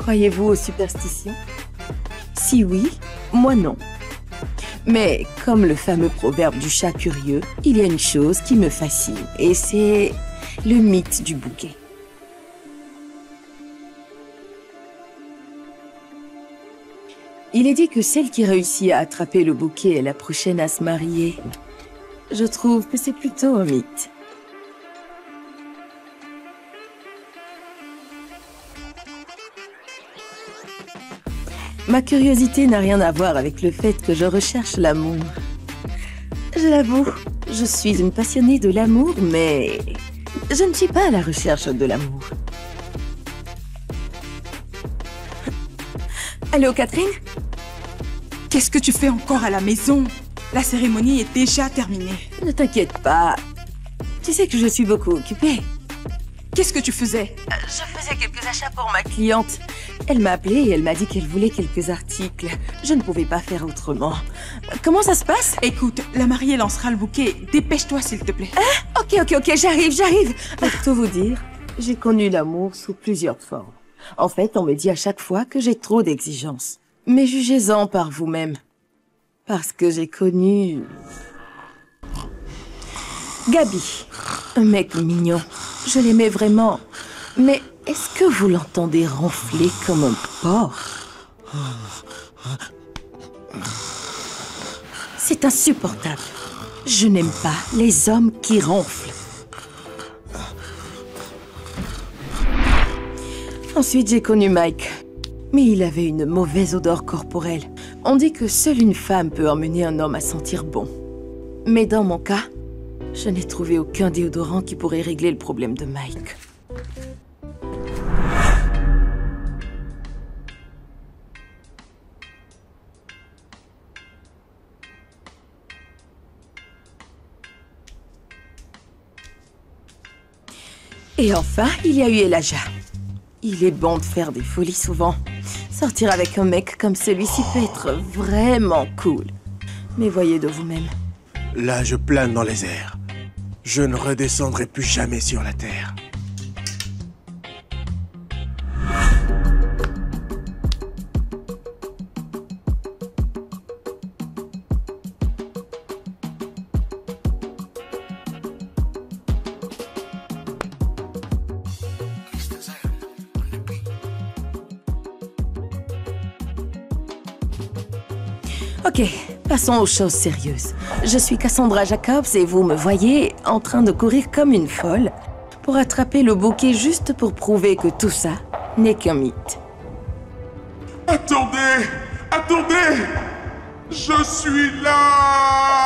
Croyez-vous aux superstitions? Si oui, moi non. Mais comme le fameux proverbe du chat curieux, il y a une chose qui me fascine, et c'est le mythe du bouquet. Il est dit que celle qui réussit à attraper le bouquet est la prochaine à se marier. Je trouve que c'est plutôt un mythe. Ma curiosité n'a rien à voir avec le fait que je recherche l'amour. Je l'avoue, je suis une passionnée de l'amour, mais je ne suis pas à la recherche de l'amour. Allô, Catherine? Qu'est-ce que tu fais encore à la maison? La cérémonie est déjà terminée. Ne t'inquiète pas. Tu sais que je suis beaucoup occupée. Qu'est-ce que tu faisais? Je faisais quelques achats pour ma cliente. Elle m'a appelée et elle m'a dit qu'elle voulait quelques articles. Je ne pouvais pas faire autrement. Comment ça se passe? Écoute, la mariée lancera le bouquet. Dépêche-toi, s'il te plaît. Ok, j'arrive. Pour tout vous dire, j'ai connu l'amour sous plusieurs formes. En fait, on me dit à chaque fois que j'ai trop d'exigences. Mais jugez-en par vous-même. Parce que j'ai connu... Gabi. Un mec mignon. Je l'aimais vraiment. Mais est-ce que vous l'entendez ronfler comme un porc? C'est insupportable. Je n'aime pas les hommes qui ronflent. Ensuite, j'ai connu Mike. Mais il avait une mauvaise odeur corporelle. On dit que seule une femme peut emmener un homme à sentir bon. Mais dans mon cas, je n'ai trouvé aucun déodorant qui pourrait régler le problème de Mike. Et enfin, il y a eu Elijah. Il est bon de faire des folies souvent. Sortir avec un mec comme celui-ci peut être vraiment cool. Mais voyez de vous-même. Là, je plane dans les airs. Je ne redescendrai plus jamais sur la terre. Ok, passons aux choses sérieuses. Je suis Cassandra Jacobs et vous me voyez en train de courir comme une folle pour attraper le bouquet juste pour prouver que tout ça n'est qu'un mythe. Attendez! Attendez! Je suis là!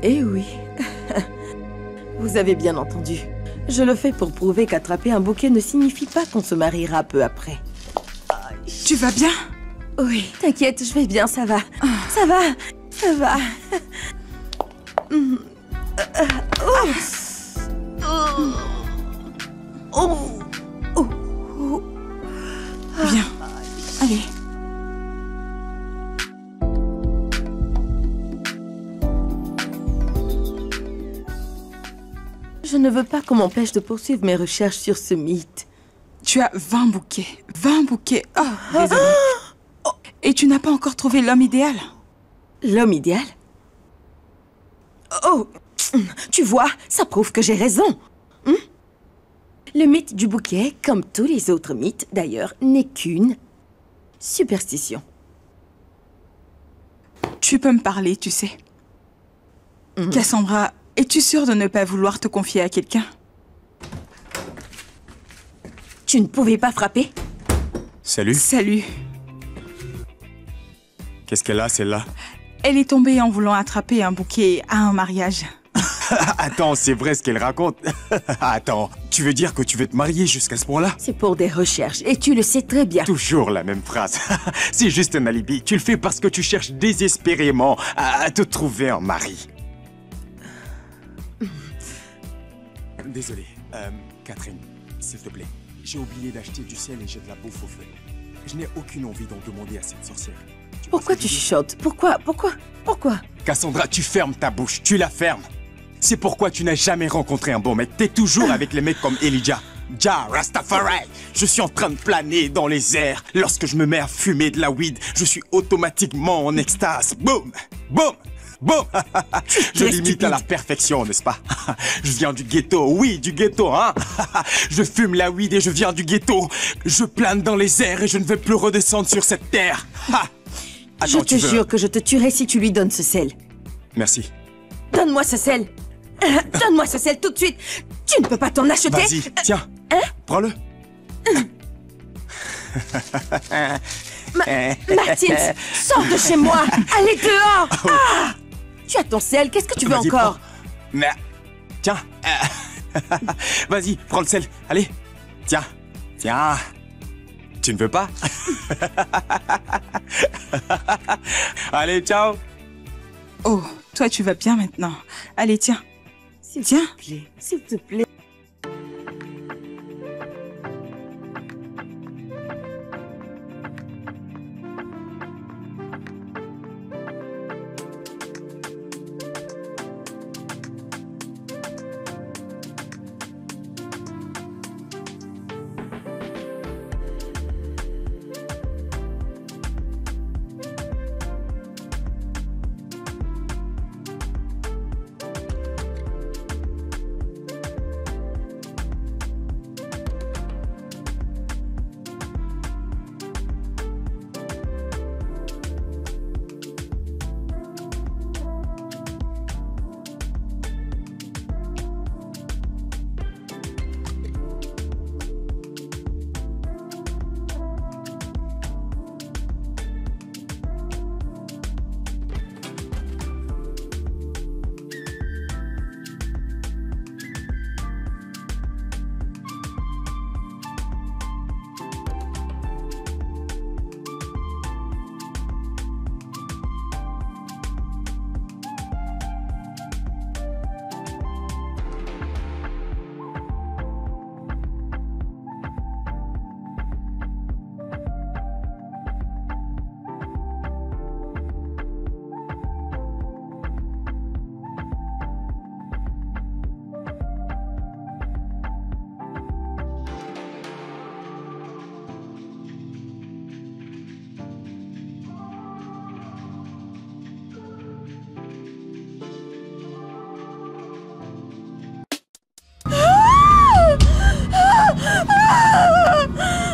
Eh oui, vous avez bien entendu. Je le fais pour prouver qu'attraper un bouquet ne signifie pas qu'on se mariera peu après. Tu vas bien? Oui, t'inquiète, je vais bien, ça va. Ça va. Viens, allez. Je ne veux pas qu'on m'empêche de poursuivre mes recherches sur ce mythe. Tu as 20 bouquets. 20 bouquets. Oh, désolé. Oh, et tu n'as pas encore trouvé l'homme idéal? L'homme idéal? Oh, tu vois, ça prouve que j'ai raison. Le mythe du bouquet, comme tous les autres mythes d'ailleurs, n'est qu'une superstition. Tu peux me parler, tu sais. Cassandra, es-tu sûre de ne pas vouloir te confier à quelqu'un? Tu ne pouvais pas frapper? Salut. Salut. Qu'est-ce qu'elle a, celle-là? Elle est tombée en voulant attraper un bouquet à un mariage. Attends, c'est vrai ce qu'elle raconte. Attends, tu veux dire que tu veux te marier jusqu'à ce point-là? C'est pour des recherches, et tu le sais très bien. Toujours la même phrase. C'est juste un alibi. Tu le fais parce que tu cherches désespérément à te trouver un mari. Désolé. Catherine, s'il te plaît. J'ai oublié d'acheter du sel et j'ai de la bouffe au feu. Je n'ai aucune envie d'en demander à cette sorcière. Pourquoi tu chuchotes? Pourquoi? Cassandra, tu fermes ta bouche. Tu la fermes. C'est pourquoi tu n'as jamais rencontré un bon mec. T'es toujours avec les mecs comme Elijah. Ja, Rastafari. Je suis en train de planer dans les airs. Lorsque je me mets à fumer de la weed, je suis automatiquement en extase. Boum, boum, boum. Je l'imite à la perfection, n'est-ce pas? Je viens du ghetto, oui, du ghetto, hein. Je fume la weed et je viens du ghetto. Je plane dans les airs et je ne veux plus redescendre sur cette terre. Je te jure que je te tuerai si tu lui donnes ce sel. Merci. Donne-moi ce sel. Donne-moi ce sel tout de suite. Tu ne peux pas t'en acheter. Vas-y, tiens, prends-le. Mathilde, sors de chez moi. Allez dehors. Ah, tu as ton sel, qu'est-ce que tu veux encore? Tiens. Vas-y, prends le sel. Allez. Tiens. Tu ne veux pas? Allez, ciao. Oh, toi, tu vas bien maintenant. Allez, tiens. S'il te plaît, s'il te plaît.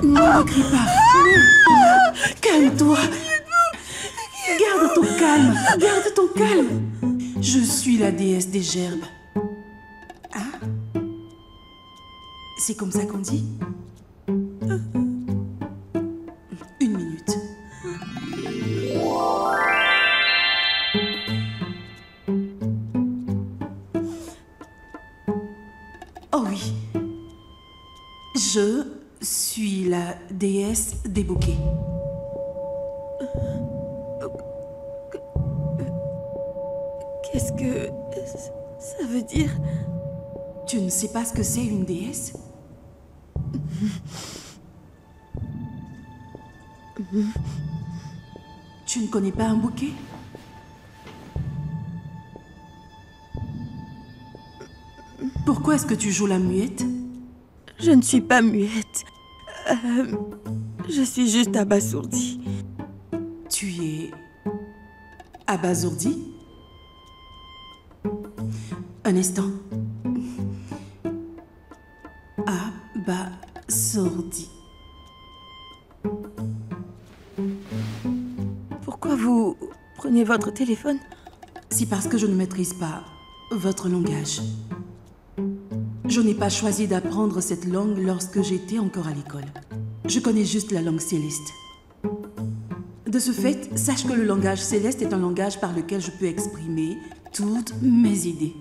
Ne crie pas. Calme-toi. Garde ton calme. Garde ton calme. Je suis la déesse des gerbes. Hein? C'est comme ça qu'on dit? Une minute. Oh oui. Je suis la déesse des bouquets. Qu'est-ce que ça veut dire? Tu ne sais pas ce que c'est une déesse? Tu ne connais pas un bouquet? Pourquoi est-ce que tu joues la muette? Je ne suis pas muette. Je suis juste abasourdie. Tu es abasourdie? Un instant. Abasourdie. Pourquoi vous prenez votre téléphone? C'est parce que je ne maîtrise pas votre langage. Je n'ai pas choisi d'apprendre cette langue lorsque j'étais encore à l'école. Je connais juste la langue céleste. De ce fait, sache que le langage céleste est un langage par lequel je peux exprimer toutes mes idées.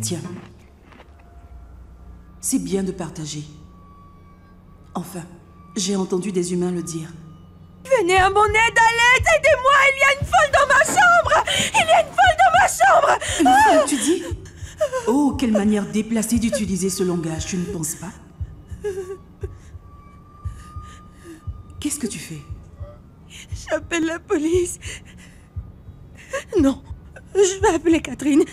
Tiens. C'est bien de partager. Enfin, j'ai entendu des humains le dire. Venez à mon aide, à l'aide, aidez-moi, il y a une folle dans ma chambre! Il y a une folle dans ma chambre! Une folle, tu dis? Oh, quelle manière déplacée d'utiliser ce langage, tu ne penses pas? Qu'est-ce que tu fais? J'appelle la police. Non, je vais appeler Catherine.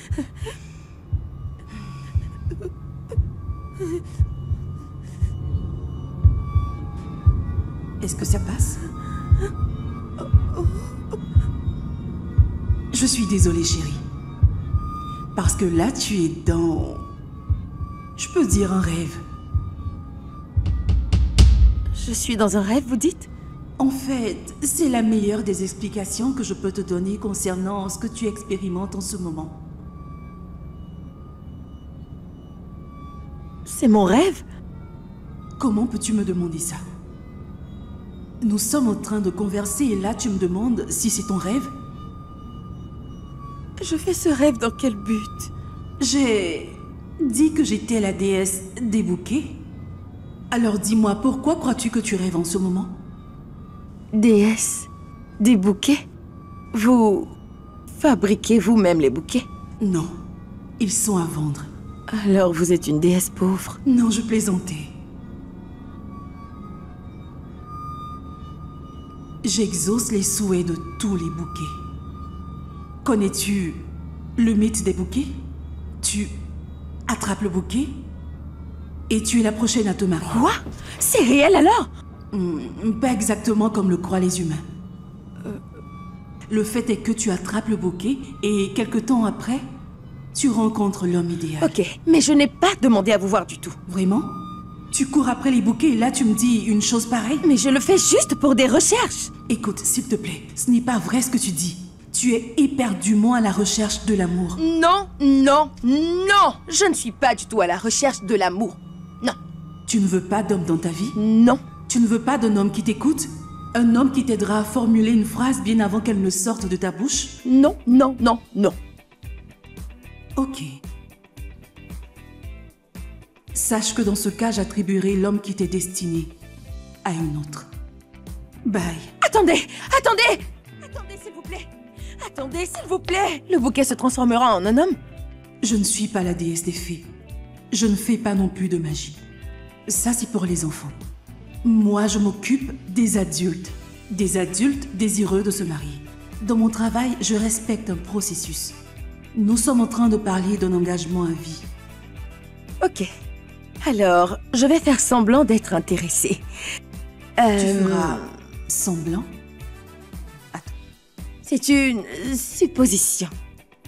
Est-ce que ça passe? Je suis désolée, chérie. Parce que là, tu es dans... Je peux dire un rêve. Je suis dans un rêve, vous dites? En fait, c'est la meilleure des explications que je peux te donner concernant ce que tu expérimentes en ce moment. C'est mon rêve? Comment peux-tu me demander ça? Nous sommes en train de converser et là tu me demandes si c'est ton rêve? Je fais ce rêve dans quel but? J'ai dit que j'étais la déesse des bouquets. Alors dis-moi, pourquoi crois-tu que tu rêves en ce moment? Déesse des bouquets? Vous fabriquez vous-même les bouquets? Non, ils sont à vendre. Alors vous êtes une déesse pauvre? Non, je plaisantais. J'exauce les souhaits de tous les bouquets. Connais-tu le mythe des bouquets? Tu attrapes le bouquet et tu es la prochaine à te marier. Quoi? C'est réel alors? Pas exactement comme le croient les humains. Le fait est que tu attrapes le bouquet et quelque temps après, tu rencontres l'homme idéal. Ok, mais je n'ai pas demandé à vous voir du tout. Vraiment? Tu cours après les bouquets et là tu me dis une chose pareille? Mais je le fais juste pour des recherches. Écoute, s'il te plaît, ce n'est pas vrai ce que tu dis. Tu es éperdument à la recherche de l'amour. Non, non, non! Je ne suis pas du tout à la recherche de l'amour. Non. Tu ne veux pas d'homme dans ta vie? Non. Tu ne veux pas d'un homme qui t'écoute? Un homme qui t'aidera à formuler une phrase bien avant qu'elle ne sorte de ta bouche? Non, non, non, non. Ok. Sache que dans ce cas, j'attribuerai l'homme qui t'est destiné à une autre. Bye. Attendez! Attendez! Attendez, s'il vous plaît! Attendez, s'il vous plaît! Le bouquet se transformera en un homme? Je ne suis pas la déesse des fées. Je ne fais pas non plus de magie. Ça, c'est pour les enfants. Moi, je m'occupe des adultes. Des adultes désireux de se marier. Dans mon travail, je respecte un processus. Nous sommes en train de parler d'un engagement à vie. Ok. Alors, je vais faire semblant d'être intéressée. Tu feras semblant? Attends. C'est une supposition.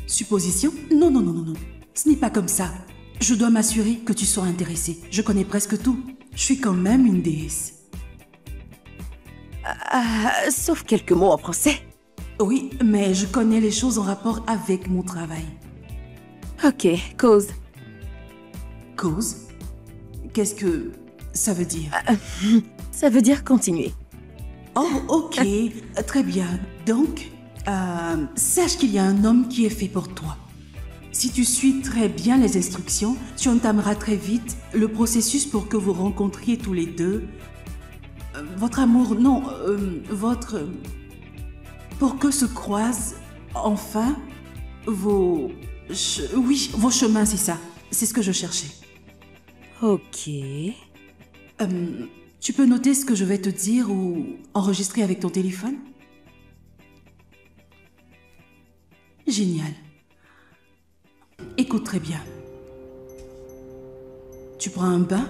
Supposition? Non, non, non, non, non. Ce n'est pas comme ça. Je dois m'assurer que tu sois intéressée. Je connais presque tout. Je suis quand même une déesse. Sauf quelques mots en français. Oui, mais je connais les choses en rapport avec mon travail. Ok, cause. Cause? Qu'est-ce que ça veut dire? Ça veut dire continuer. Oh, ok. Très bien. Donc, sache qu'il y a un homme qui est fait pour toi. Si tu suis très bien les instructions, tu entameras très vite le processus pour que vous rencontriez tous les deux votre amour, non, votre... Pour que se croisent enfin vos... Oui, vos chemins, c'est ça. C'est ce que je cherchais. Ok. Tu peux noter ce que je vais te dire ou enregistrer avec ton téléphone? Génial. Écoute très bien. Tu prends un bain?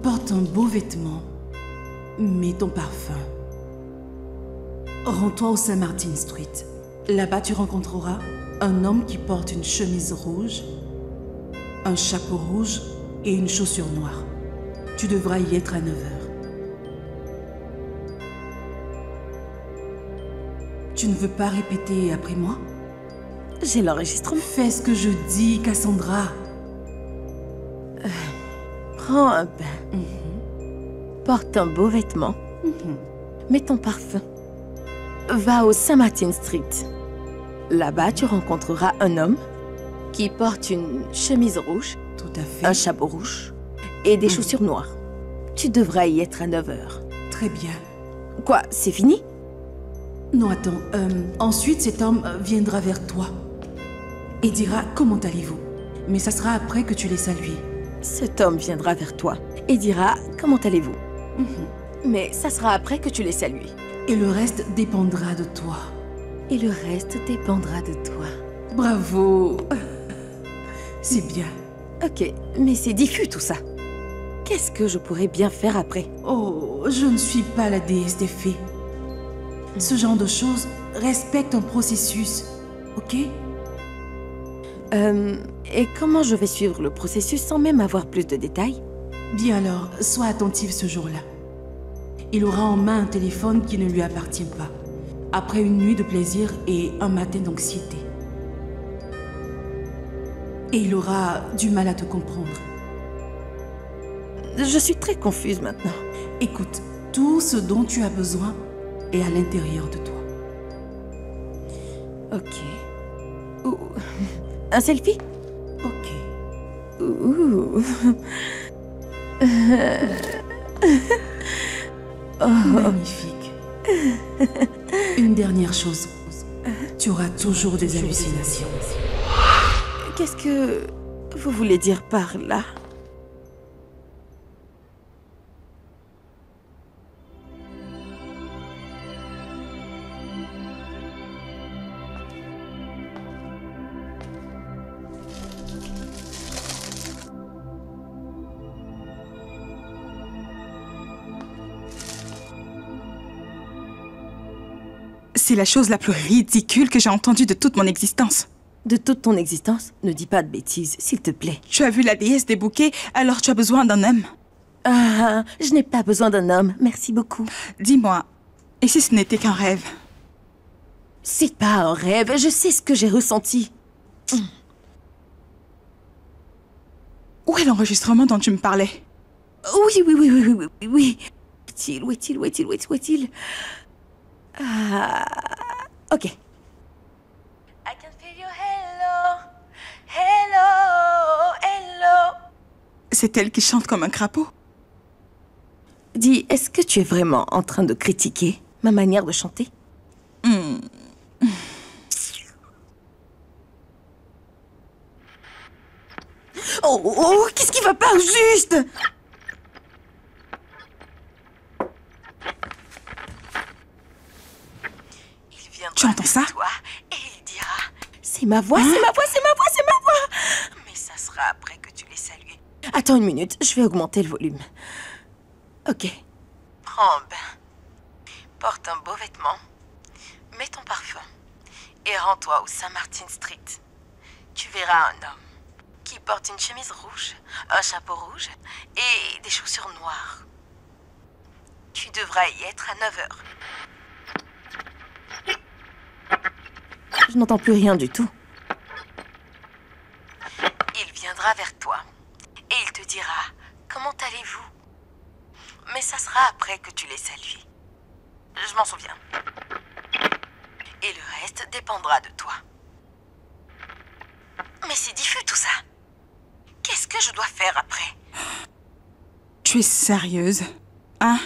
Porte un beau vêtement. Mets ton parfum. Rends-toi au Saint Martin Street. Là-bas, tu rencontreras un homme qui porte une chemise rouge, un chapeau rouge et une chaussure noire. Tu devras y être à 9 h. Tu ne veux pas répéter après moi? J'ai l'enregistrement. Fais ce que je dis, Cassandra. Prends un bain. porte un beau vêtement. Mets ton parfum. Va au St. Martin Street. Là-bas, tu rencontreras un homme qui porte une chemise rouge, Tout à fait. un chapeau rouge et des chaussures noires. Tu devras y être à 9 h. Très bien. Quoi, c'est fini? Non, attends. Ensuite, cet homme viendra vers toi et dira comment allez-vous. Mais ça sera après que tu l'aies salué. Cet homme viendra vers toi et dira « Comment allez-vous » Mais ça sera après que tu les salues. Et le reste dépendra de toi. Et le reste dépendra de toi. Bravo. C'est bien. Ok, mais c'est diffus tout ça. Qu'est-ce que je pourrais bien faire après? Oh, je ne suis pas la déesse des fées. Ce genre de choses respecte un processus, ok? Et comment je vais suivre le processus sans même avoir plus de détails? Bien alors, sois attentive ce jour-là. Il aura en main un téléphone qui ne lui appartient pas. Après une nuit de plaisir et un matin d'anxiété. Et il aura du mal à te comprendre. Je suis très confuse maintenant. Écoute, tout ce dont tu as besoin est à l'intérieur de toi. Ok. Ouh. Un selfie? Ok. Ouh. Magnifique. Une dernière chose. Tu auras toujours des hallucinations. Qu'est-ce que vous voulez dire par là? C'est la chose la plus ridicule que j'ai entendue de toute mon existence. De toute ton existence? Ne dis pas de bêtises, s'il te plaît. Tu as vu la déesse des bouquets, alors tu as besoin d'un homme. Ah, je n'ai pas besoin d'un homme, merci beaucoup. Dis-moi, et si ce n'était qu'un rêve? C'est pas un rêve, je sais ce que j'ai ressenti. Où est l'enregistrement dont tu me parlais? Oui. Où est-il? Ah, ok. I can feel your hello. C'est elle qui chante comme un crapaud. Dis, est-ce que tu es vraiment en train de critiquer ma manière de chanter? Oh, qu'est-ce qui va pas juste? Tu entends ça? Et il dira, c'est ma voix, c'est ma voix. Mais ça sera après que tu l'aies salué. Attends une minute, je vais augmenter le volume. Ok. Prends un bain. Porte un beau vêtement. Mets ton parfum. Et rends-toi au St. Martin Street. Tu verras un homme qui porte une chemise rouge, un chapeau rouge et des chaussures noires. Tu devras y être à 9 h. Je n'entends plus rien du tout. Il viendra vers toi et il te dira « Comment allez-vous » Mais ça sera après que tu l'aies salué. Je m'en souviens. Et le reste dépendra de toi. Mais c'est diffus tout ça. Qu'est-ce que je dois faire après? Tu es sérieuse? Hein?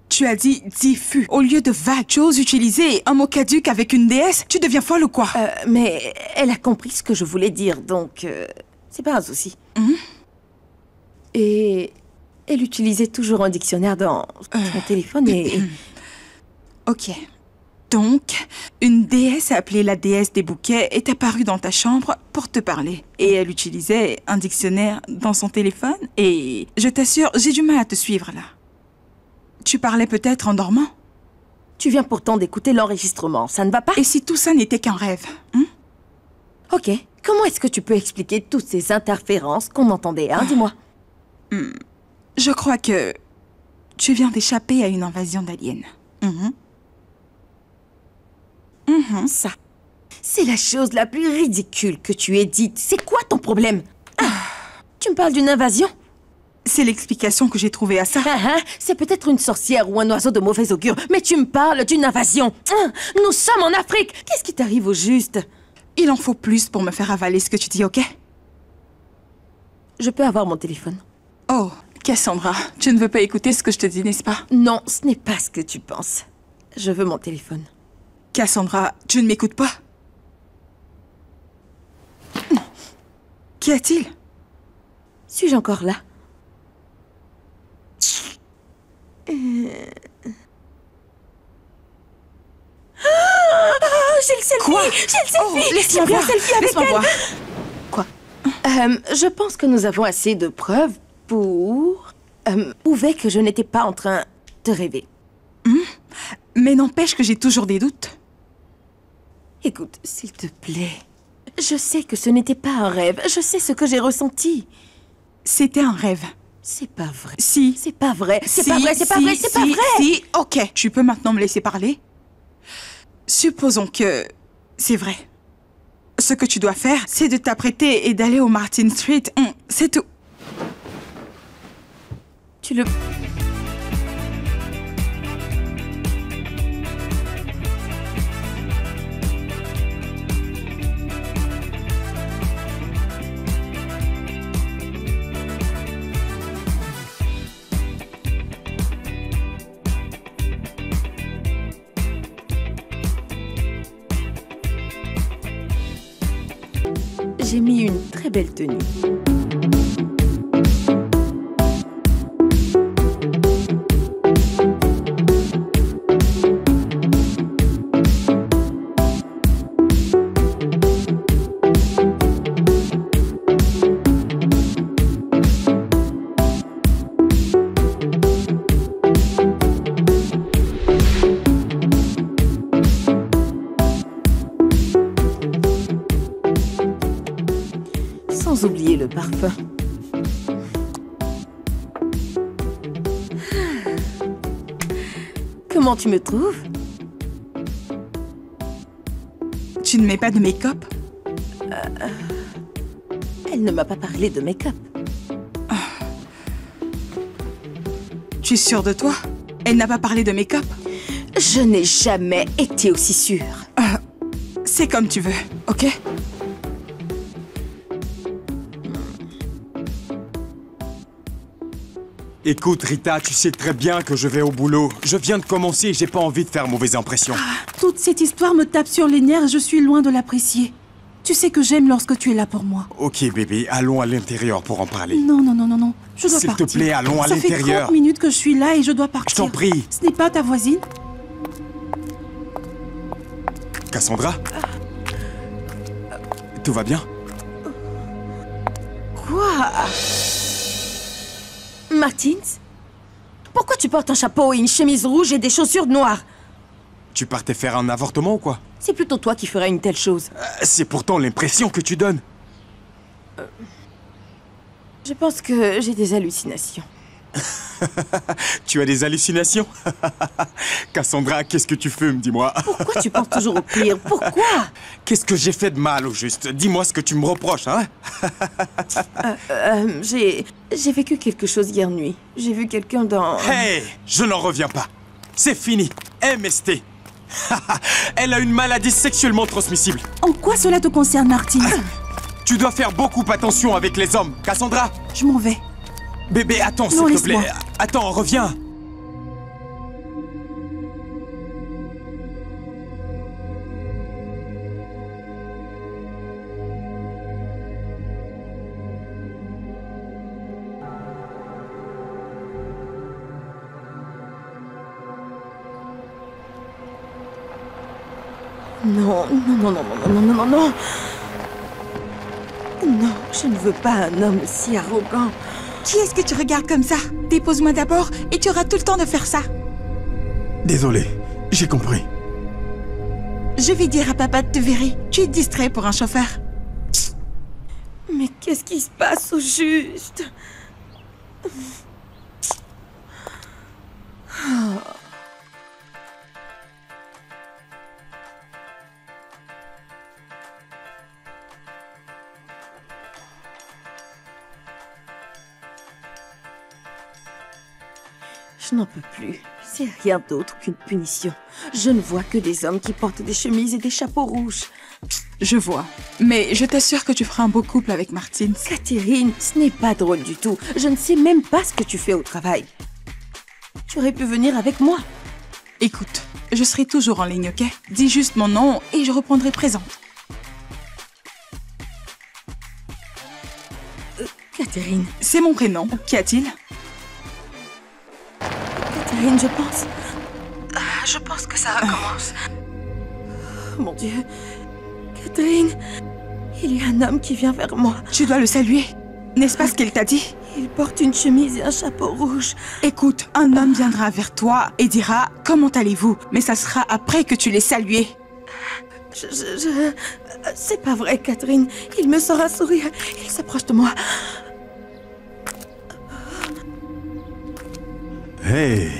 Tu as dit diffus. Au lieu de vague chose utilisée, un mot caduc avec une déesse, tu deviens folle ou quoi? Mais elle a compris ce que je voulais dire, donc c'est pas un souci. Et elle utilisait toujours un dictionnaire dans son téléphone et... Ok. Donc, une déesse appelée la déesse des bouquets est apparue dans ta chambre pour te parler. Et elle utilisait un dictionnaire dans son téléphone et... Je t'assure, j'ai du mal à te suivre là. Tu parlais peut-être en dormant? Tu viens pourtant d'écouter l'enregistrement, ça ne va pas? Et si tout ça n'était qu'un rêve? Ok, comment est-ce que tu peux expliquer toutes ces interférences qu'on entendait, hein? Dis-moi. Je crois que tu viens d'échapper à une invasion d'aliens. Ça, c'est la chose la plus ridicule que tu aies dite. C'est quoi ton problème? Tu me parles d'une invasion? C'est l'explication que j'ai trouvée à ça. C'est peut-être une sorcière ou un oiseau de mauvais augure, mais tu me parles d'une invasion. Nous sommes en Afrique. Qu'est-ce qui t'arrive au juste? Il en faut plus pour me faire avaler ce que tu dis, ok? Je peux avoir mon téléphone? Oh, Cassandra, tu ne veux pas écouter ce que je te dis, n'est-ce pas? Non, ce n'est pas ce que tu penses. Je veux mon téléphone. Cassandra, tu ne m'écoutes pas? Qu'y a-t-il? Suis-je encore là? J'ai le selfie! Quoi? J'ai le selfie! Oh, laisse-moi J'ai pris un voir. selfie avec Laisse-moi elle. voir. Quoi? Je pense que nous avons assez de preuves pour prouver que je n'étais pas en train de rêver. Mais n'empêche que j'ai toujours des doutes. Écoute, s'il te plaît. Je sais que ce n'était pas un rêve. Je sais ce que j'ai ressenti. C'était un rêve. C'est pas vrai. Si. C'est pas vrai. C'est Si, pas vrai. C'est pas si, vrai. C'est pas si, vrai. Si, ok. Tu peux maintenant me laisser parler? Supposons que c'est vrai. Ce que tu dois faire, c'est de t'apprêter et d'aller au Martin Street. C'est tout. Tu le... J'ai mis une très belle tenue. Sans oublier le parfum. Comment tu me trouves? Tu ne mets pas de make-up? Elle ne m'a pas parlé de make-up. Tu es sûre de toi? Elle n'a pas parlé de make-up? Je n'ai jamais été aussi sûre. C'est comme tu veux, ok? Écoute, Rita, tu sais très bien que je vais au boulot. Je viens de commencer et j'ai pas envie de faire mauvaise impression. Toute cette histoire me tape sur les nerfs et je suis loin de l'apprécier. Tu sais que j'aime lorsque tu es là pour moi. Ok, bébé, allons à l'intérieur pour en parler. Non, non, non, non, non. Je dois S'il te partir. plaît, allons à Ça fait l'intérieur. 30 minutes que je suis là et je dois partir. Je t'en prie. Ce n'est pas ta voisine? Cassandra? Tout va bien? Quoi? Martins? Pourquoi tu portes un chapeau et une chemise rouge et des chaussures noires? Tu partais faire un avortement ou quoi? C'est plutôt toi qui ferais une telle chose. C'est pourtant l'impression que tu donnes. Je pense que j'ai des hallucinations. Tu as des hallucinations? Cassandra, qu'est-ce que tu fumes, dis-moi? Pourquoi tu penses toujours au pire? Pourquoi? Qu'est-ce que j'ai fait de mal au juste? Dis-moi ce que tu me reproches, hein? J'ai vécu quelque chose hier nuit. J'ai vu quelqu'un dans... Hey! Je n'en reviens pas. C'est fini. MST. Elle a une maladie sexuellement transmissible. En quoi cela te concerne, Martine? Tu dois faire beaucoup attention avec les hommes, Cassandra. Je m'en vais. Bébé, attends, s'il Non, te plaît. laisse-moi. Attends, reviens. Non, non, non, non, non, non, non, non, non. Non, je ne veux pas un homme si arrogant. Qui est-ce que tu regardes comme ça? Dépose-moi d'abord et tu auras tout le temps de faire ça. Désolé, j'ai compris. Je vais dire à papa de te virer. Tu es distrait pour un chauffeur. Mais qu'est-ce qui se passe au juste? Je n'en peux plus. C'est rien d'autre qu'une punition. Je ne vois que des hommes qui portent des chemises et des chapeaux rouges. Je vois. Mais je t'assure que tu feras un beau couple avec Martins. Catherine, ce n'est pas drôle du tout. Je ne sais même pas ce que tu fais au travail. Tu aurais pu venir avec moi. Écoute, je serai toujours en ligne, ok? Dis juste mon nom et je reprendrai présente. Catherine. C'est mon prénom. Qu'y a-t-il? Catherine, je pense que ça recommence. Oh, mon Dieu. Catherine, il y a un homme qui vient vers moi. Tu dois le saluer. N'est-ce pas ce qu'il t'a dit? Il porte une chemise et un chapeau rouge. Écoute, un homme viendra vers toi et dira « Comment allez-vous ?» Mais ça sera après que tu l'aies salué. C'est pas vrai, Catherine. Il me sort un sourire. Il s'approche de moi. Hey!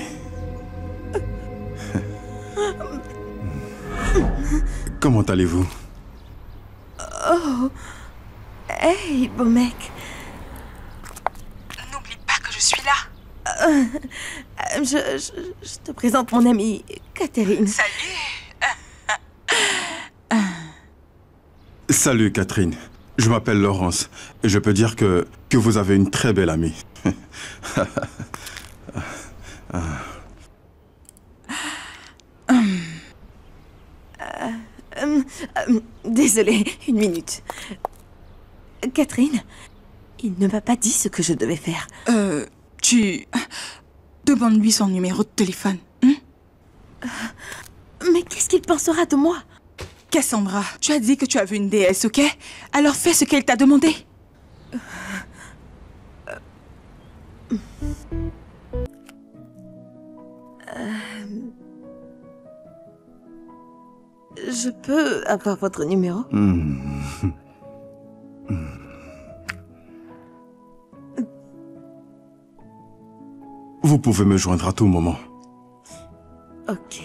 Comment allez-vous? Oh! Hey, beau mec. N'oublie pas que je suis là. Je te présente mon amie, Catherine. Salut. Salut, Catherine. Je m'appelle Laurence et je peux dire que vous avez une très belle amie. Désolée, une minute. Catherine, il ne m'a pas dit ce que je devais faire. Tu... Demande-lui son numéro de téléphone. Mais qu'est-ce qu'il pensera de moi? Cassandra, tu as dit que tu as vu une déesse, ok? Alors fais ce qu'elle t'a demandé. Je peux avoir votre numéro? Vous pouvez me joindre à tout moment. Ok.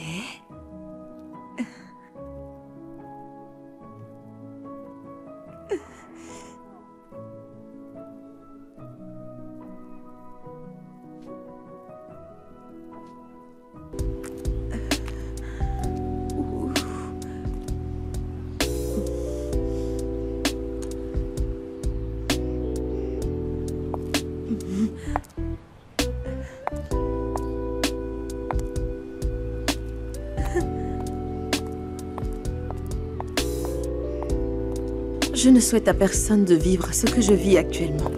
Je ne souhaite à personne de vivre ce que je vis actuellement.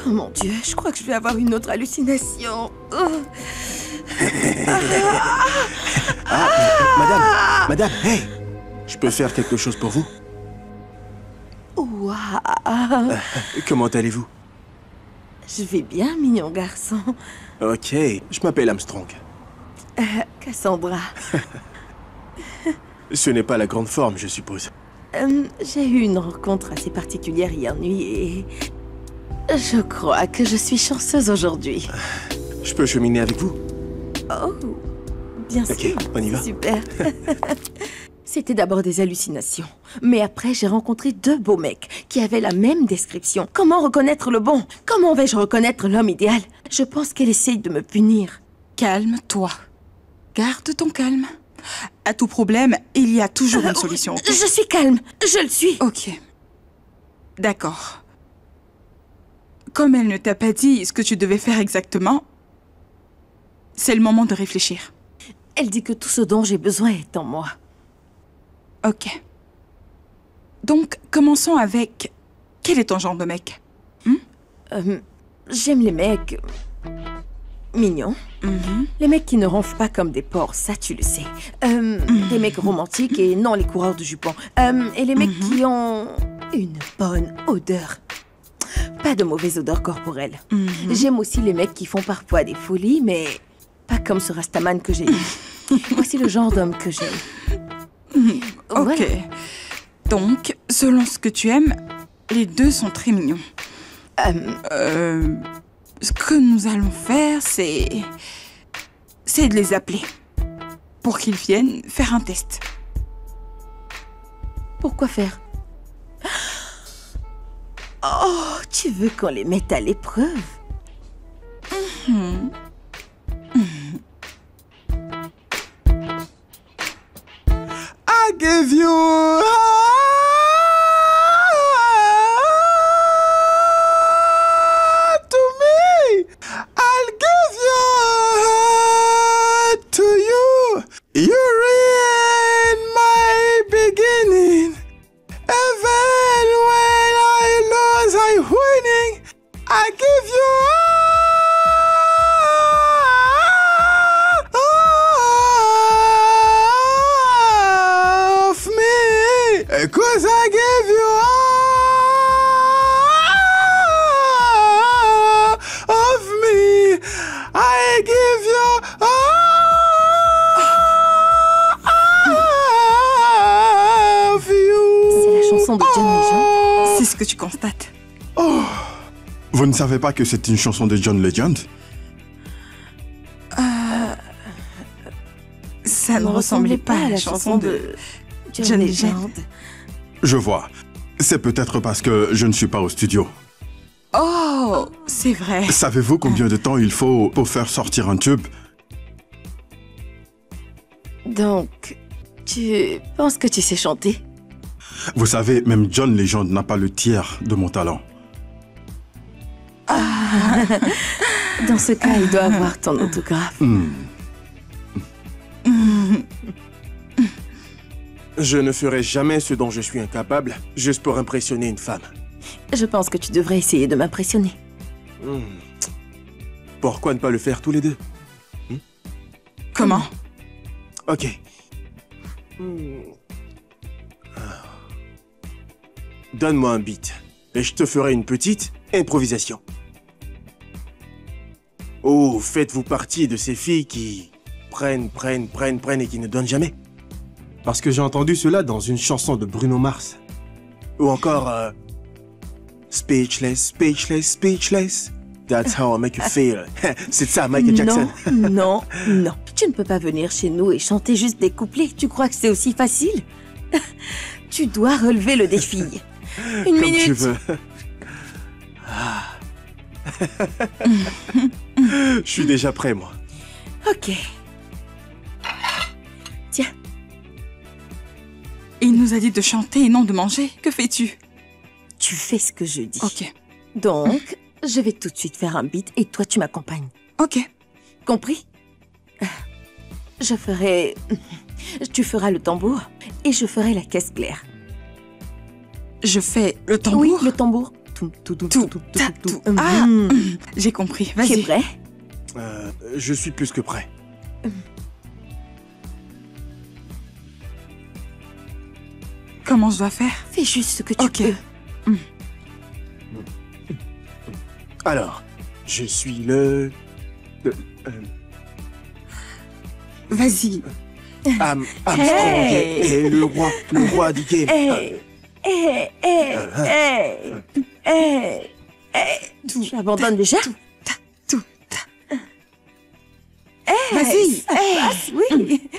Oh mon Dieu, je crois que je vais avoir une autre hallucination. Oh. Madame, hey! Je peux faire quelque chose pour vous? Waouh! Comment allez-vous? Je vais bien, mignon garçon. Ok, je m'appelle Armstrong. Cassandra. Ce n'est pas la grande forme, je suppose. J'ai eu une rencontre assez particulière hier nuit et... je crois que je suis chanceuse aujourd'hui. Je peux cheminer avec vous? Oh, bien sûr. Ok, on y va. Super. C'était d'abord des hallucinations. Mais après, j'ai rencontré deux beaux mecs qui avaient la même description. Comment reconnaître le bon? Comment vais-je reconnaître l'homme idéal? Je pense qu'elle essaye de me punir. Calme-toi. Garde ton calme. À tout problème, il y a toujours une solution. Okay? Je suis calme, je le suis. Ok. D'accord. Comme elle ne t'a pas dit ce que tu devais faire exactement, c'est le moment de réfléchir. Elle dit que tout ce dont j'ai besoin est en moi. Ok. Donc, commençons avec... Quel est ton genre de mec? J'aime les mecs... mignons. Les mecs qui ne ronflent pas comme des porcs, ça tu le sais. Des mecs romantiques et non les coureurs de jupons. Et les mecs qui ont une bonne odeur. Pas de mauvaise odeur corporelle. J'aime aussi les mecs qui font parfois des folies, mais pas comme ce Rastaman que j'ai eu. Voici le genre d'homme que j'aime. Ok. Voilà. Donc, selon ce que tu aimes, les deux sont très mignons. Ce que nous allons faire, c'est de les appeler pour qu'ils viennent faire un test. Pourquoi faire? Oh, tu veux qu'on les mette à l'épreuve? give you heart to me. I'll give your heart to you. You're in my beginning. Even when I lose, I'm winning. I give you of me. 'Cause I give you of me. I give you of you. C'est la chanson de John Legend. C'est ce que tu constates. Vous ne savez pas que c'est une chanson de John Legend? Ça ne ressemblait pas à la chanson de John Legend. Je vois. C'est peut-être parce que je ne suis pas au studio. Oh, c'est vrai. Savez-vous combien de temps il faut pour faire sortir un tube? Donc, tu penses que tu sais chanter? Vous savez, même John Legend n'a pas le tiers de mon talent. Dans ce cas, il doit avoir ton autographe. Je ne ferai jamais ce dont je suis incapable, juste pour impressionner une femme. Je pense que tu devrais essayer de m'impressionner. Pourquoi ne pas le faire tous les deux? Comment? Ok. Donne-moi un beat, et je te ferai une petite improvisation. Oh, faites-vous partie de ces filles qui prennent et qui ne donnent jamais? Parce que j'ai entendu cela dans une chanson de Bruno Mars. Ou encore... Speechless, speechless, speechless. That's how I make you feel. C'est ça, Michael Jackson. Non. Tu ne peux pas venir chez nous et chanter juste des couplets. Tu crois que c'est aussi facile? Tu dois relever le défi. Une Comme minute. tu veux. Je suis déjà prêt, moi. Ok. Tiens, Il nous a dit de chanter et non de manger. Que fais-tu? tu fais ce que je dis. Ok. Donc, je vais tout de suite faire un beat et toi, tu m'accompagnes. Ok. Compris? Je ferai... Tu feras le tambour et je ferai la caisse claire. Je fais le tambour. Oui, le tambour. Tout. Ah, j'ai compris. Tu es Vas-y. prêt? Je suis plus que prêt. Comment je dois faire? Fais juste ce que tu Ok. peux. Alors, je suis le Vas-y. Armstrong Hey. et le roi du game. Tu abandonnes déjà? Tout. Vas-y. Oui.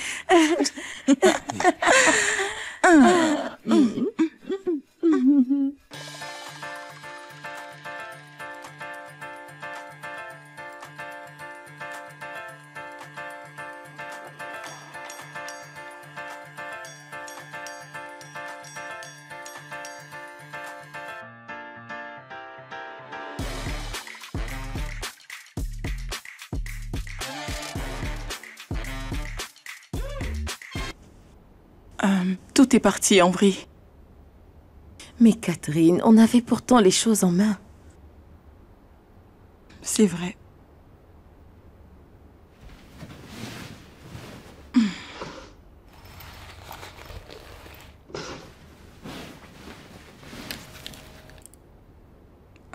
Tout est parti en vrille. Mais Catherine, on avait pourtant les choses en main. C'est vrai.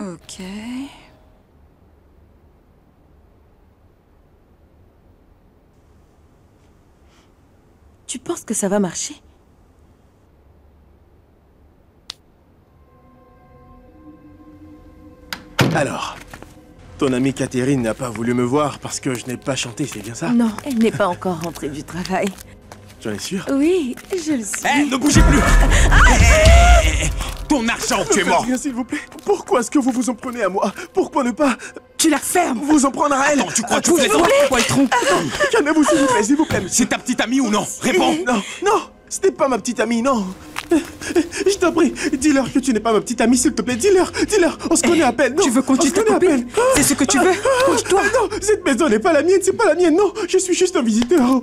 Ok. Tu penses que ça va marcher? Alors, ton amie Catherine n'a pas voulu me voir parce que je n'ai pas chanté, c'est bien ça? Non, elle n'est pas encore rentrée du travail. J'en es sûr? Oui, je le suis. Ne bougez plus. Ton argent, tu es mort. Bien, s'il vous plaît. Pourquoi est-ce que vous vous en prenez à moi? Pourquoi ne pas Tu la fermes. vous en prendre à elle? Attends, tu crois que tu plaisantes? Poitron. Calmez-vous, s'il vous plaît, s'il vous plaît. C'est ta petite amie ou non? Réponds. Non, non. Ce n'est pas ma petite amie, non. Je t'en prie, dis-leur que tu n'es pas ma petite amie, s'il te plaît. Dis-leur, on se connaît à peine. Non, Tu veux qu'on tue ta copine? C'est ce que tu veux? Couche-toi. Non, cette maison n'est pas la mienne, c'est pas la mienne, non. Je suis juste un visiteur.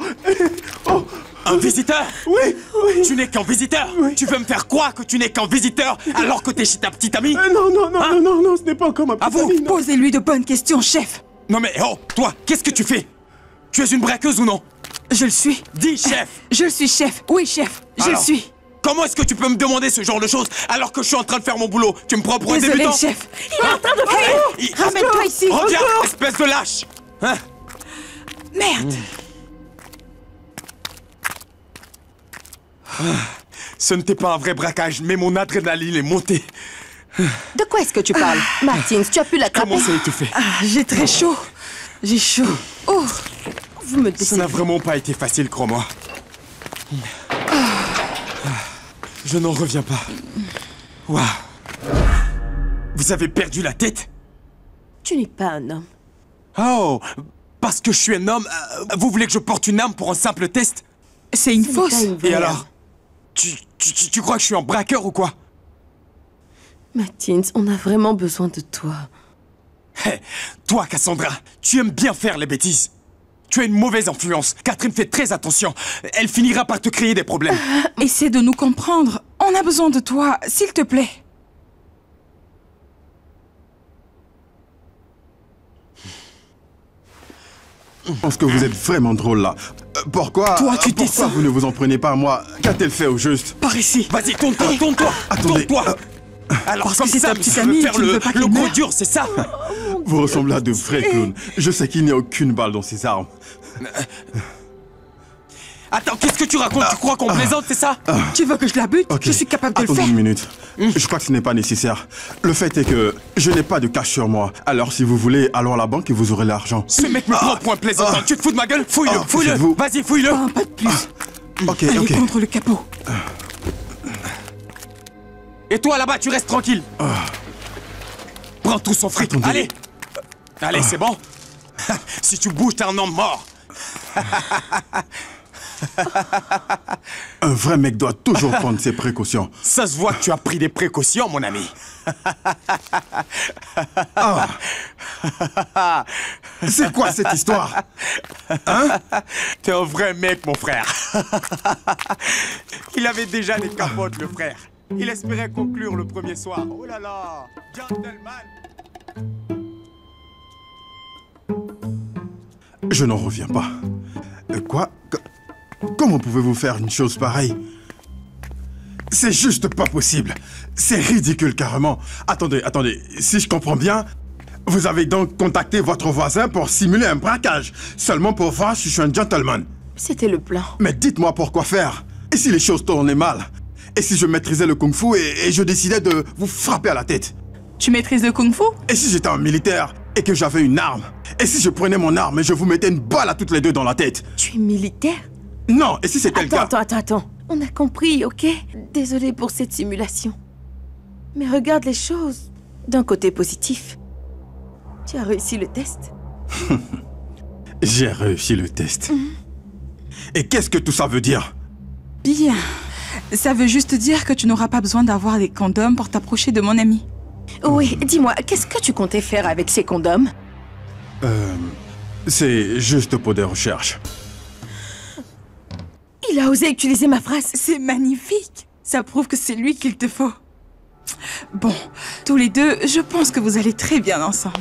Oh. Un visiteur? Oui. Tu n'es qu'un visiteur? Oui. Tu veux me faire croire que tu n'es qu'un visiteur alors que t'es chez ta petite amie? Non, ce n'est pas encore ma petite vous, amie. Non. Posez-lui de bonnes questions, chef. Non mais oh, toi, qu'est-ce que tu fais? Tu es une braqueuse ou non? Je le suis. Dis, chef! Je le suis, chef. Oui, chef. Je le Alors, suis. Comment est-ce que tu peux me demander ce genre de choses alors que je suis en train de faire mon boulot? Tu me prends pour un Désolé, débutant? chef. Il est en train de fuir. Ramène-toi ici. Reviens, espèce de lâche! Hein? Merde. Ce n'était pas un vrai braquage, mais mon adrénaline est montée. De quoi est-ce que tu parles? Martins, tu as pu l'attraper? Comment ça étouffé? J'ai très chaud. J'ai chaud. Oh. Vous me Ça décevez. n'a vraiment pas été facile, crois-moi. Je n'en reviens pas. Waouh. Vous avez perdu la tête? Tu n'es pas un homme. Oh, parce que je suis un homme, vous voulez que je porte une arme pour un simple test? C'est une Ce n'est fausse. pas une vraie Et arme. alors? Tu crois que je suis un braqueur ou quoi? Martins, on a vraiment besoin de toi. Hé, toi, Cassandra, tu aimes bien faire les bêtises. Tu as une mauvaise influence. Catherine fait très attention. Elle finira par te créer des problèmes. Essaie de nous comprendre. On a besoin de toi, s'il te plaît. Je pense que vous êtes vraiment drôle là. Pourquoi Toi, tu pourquoi descends. vous ne vous en prenez pas à moi? Qu'a-t-elle fait au juste? Par ici. Vas-y, tourne-toi. Attendez, Tourne-toi. Alors, parce que comme c'est ça, ta petite tu veux amie, faire tu ne veux pas le qu'elle gros meure. dur, c'est ça? Vous ressemblez à de vrais clowns. Je sais qu'il n'y a aucune balle dans ces armes. Attends, qu'est-ce que tu racontes? Tu crois qu'on plaisante, c'est ça? Tu veux que je la bute? Ok. Je suis capable de le Attendez faire. une minute. Je crois que ce n'est pas nécessaire. Le fait est que je n'ai pas de cash sur moi. Alors si vous voulez, allons à la banque et vous aurez l'argent. Ce mec me prend pour un plaisantin. Tu te fous de ma gueule? Fouille-le, Ah, fouille-le. faites-vous. Vas-y, fouille-le. Pas un pas de plus. Ok, Allez, ok. contre le capot. Et toi, là-bas, tu restes tranquille. Prends tout son fric. Attendez. Allez. Allez, c'est bon. Si tu bouges, t'es un homme mort. Un vrai mec doit toujours prendre ses précautions. Ça se voit que tu as pris des précautions, mon ami. C'est quoi cette histoire? T'es un vrai mec, mon frère. Il avait déjà les capotes, le frère. Il espérait conclure le premier soir. Oh là là, gentleman. Je n'en reviens pas. Quoi? Comment pouvez-vous faire une chose pareille? C'est juste pas possible. C'est ridicule carrément. Attendez, si je comprends bien, vous avez donc contacté votre voisin pour simuler un braquage, seulement pour voir si je suis un gentleman. C'était le plan. Mais dites-moi pourquoi faire? Et si les choses tournaient mal? Et si je maîtrisais le kung-fu et je décidais de vous frapper à la tête? Tu maîtrises le kung-fu? Et si j'étais un militaire et que j'avais une arme? Et si je prenais mon arme et je vous mettais une balle à toutes les deux dans la tête? Tu es militaire? Non, et si c'était le cas? Attends. On a compris, ok? Désolée pour cette simulation. Mais regarde les choses d'un côté positif. Tu as réussi le test. J'ai réussi le test. Et qu'est-ce que tout ça veut dire? Bien. Ça veut juste dire que tu n'auras pas besoin d'avoir des condoms pour t'approcher de mon ami. Oui, dis-moi, qu'est-ce que tu comptais faire avec ces condoms? C'est juste pour des recherches. Il a osé utiliser ma phrase. C'est magnifique. Ça prouve que c'est lui qu'il te faut. Bon, tous les deux, je pense que vous allez très bien ensemble.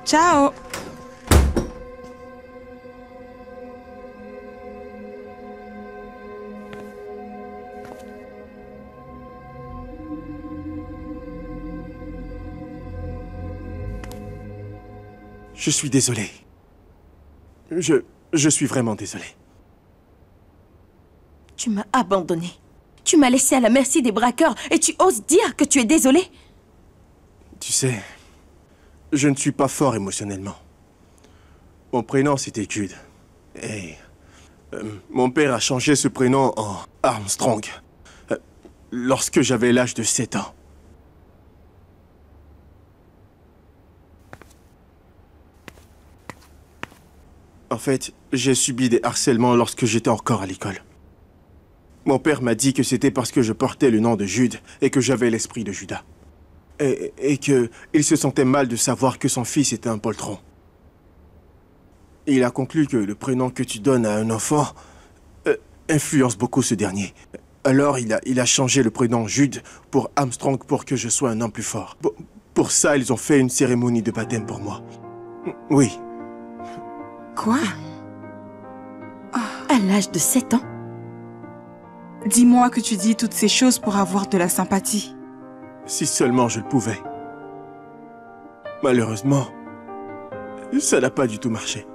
Ciao. Je suis désolé. Je suis vraiment désolé. Tu m'as abandonné. Tu m'as laissé à la merci des braqueurs et tu oses dire que tu es désolé? Tu sais, je ne suis pas fort émotionnellement. Mon prénom, c'était Jude. Et mon père a changé ce prénom en Armstrong lorsque j'avais l'âge de 7 ans. En fait, j'ai subi des harcèlements lorsque j'étais encore à l'école. Mon père m'a dit que c'était parce que je portais le nom de Jude et que j'avais l'esprit de Judas. Et qu'il se sentait mal de savoir que son fils était un poltron. Il a conclu que le prénom que tu donnes à un enfant influence beaucoup ce dernier. Alors il a changé le prénom Jude pour Armstrong pour que je sois un homme plus fort. Pour ça, ils ont fait une cérémonie de baptême pour moi. Oui. Quoi? À l'âge de 7 ans? Dis-moi que tu dis toutes ces choses pour avoir de la sympathie. Si seulement je le pouvais. Malheureusement, ça n'a pas du tout marché.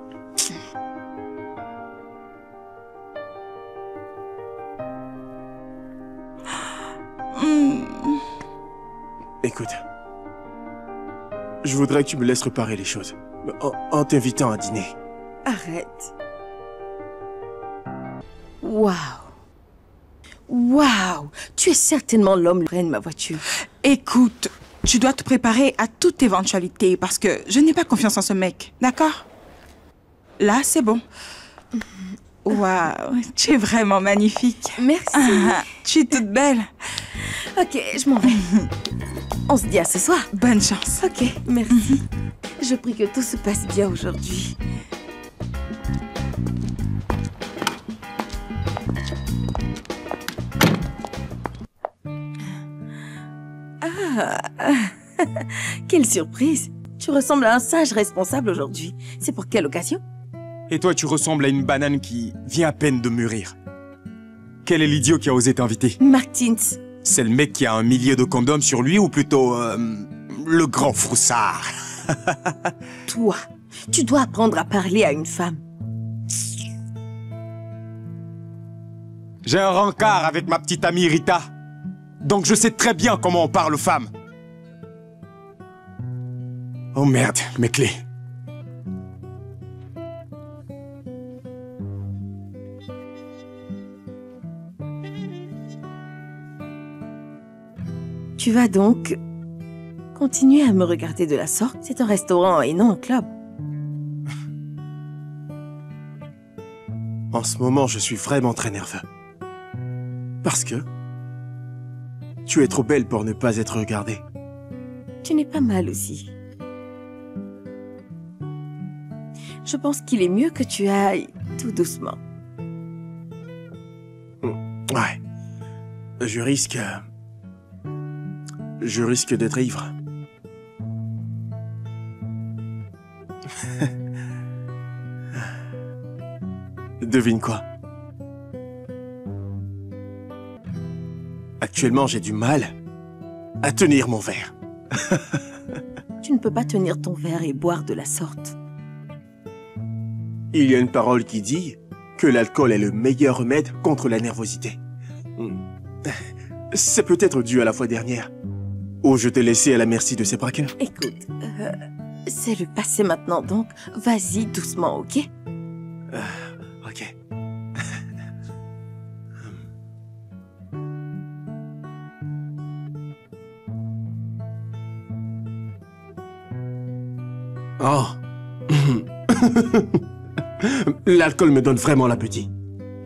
Écoute, je voudrais que tu me laisses réparer les choses, en t'invitant à dîner. Arrête. Waouh. Waouh. Tu es certainement l'homme qui prenne ma voiture. Écoute, tu dois te préparer à toute éventualité parce que je n'ai pas confiance en ce mec, d'accord? Là, c'est bon. Waouh, tu es vraiment magnifique. Merci. Tu es toute belle. Ok, je m'en vais. On se dit à ce soir. Bonne chance. Ok, merci. Je prie que tout se passe bien aujourd'hui. Quelle surprise! Tu ressembles à un sage responsable aujourd'hui. C'est pour quelle occasion? Et toi, tu ressembles à une banane qui vient à peine de mûrir. Quel est l'idiot qui a osé t'inviter? Martins. C'est le mec qui a 1 millier de condoms sur lui ou plutôt le grand froussard? Toi, tu dois apprendre à parler à une femme. J'ai un rencard avec ma petite amie Rita. Donc je sais très bien comment on parle aux femmes. Oh merde, mes clés. Tu vas donc continuer à me regarder de la sorte? C'est un restaurant et non un club. En ce moment, je suis vraiment très nerveux. Parce que tu es trop belle pour ne pas être regardée. Tu n'es pas mal aussi. Je pense qu'il est mieux que tu ailles tout doucement. Ouais. Je risque d'être ivre. Devine quoi? Actuellement, j'ai du mal à tenir mon verre. Tu ne peux pas tenir ton verre et boire de la sorte. Il y a une parole qui dit que l'alcool est le meilleur remède contre la nervosité. C'est peut-être dû à la fois dernière, où je t'ai laissé à la merci de ces braqueurs. Écoute, c'est le passé maintenant, donc vas-y doucement, ok? Ok. Oh. L'alcool me donne vraiment l'appétit.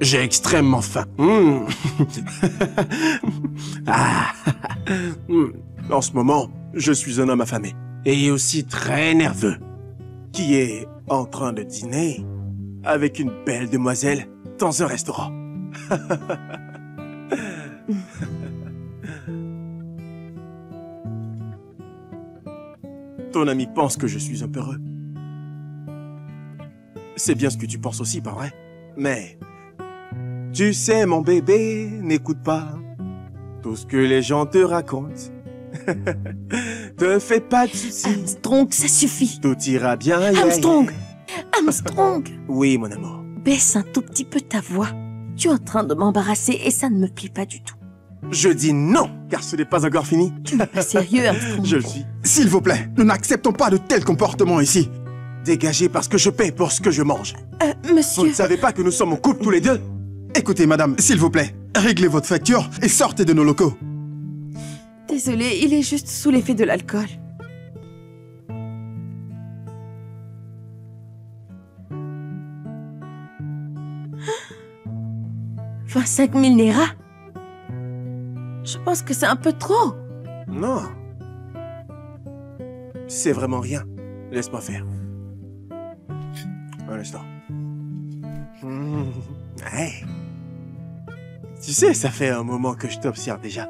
J'ai extrêmement faim. Ah. En ce moment, je suis un homme affamé. Et aussi très nerveux. Qui est en train de dîner avec une belle demoiselle dans un restaurant. Ton ami pense que je suis un peureux. C'est bien ce que tu penses aussi, pas vrai? Mais, tu sais, mon bébé, n'écoute pas tout ce que les gens te racontent. Te fais pas de soucis. Armstrong, ça suffit. Tout ira bien. Armstrong! Armstrong! Oui, mon amour. Baisse un tout petit peu ta voix. Tu es en train de m'embarrasser et ça ne me plaît pas du tout. Je dis non, car ce n'est pas encore fini. Tu n'es pas sérieux, Armstrong. Je le suis. S'il vous plaît, nous n'acceptons pas de tels comportements ici. Dégagez parce que je paie pour ce que je mange. Vous Monsieur... ne savez pas que nous sommes en couple tous les deux? Écoutez, madame, s'il vous plaît, réglez votre facture et sortez de nos locaux. Désolé, il est juste sous l'effet de l'alcool. 25 000 Nera? Je pense que c'est un peu trop. Non. C'est vraiment rien. Laisse-moi faire. Un instant. Hey. Tu sais, ça fait un moment que je t'observe déjà.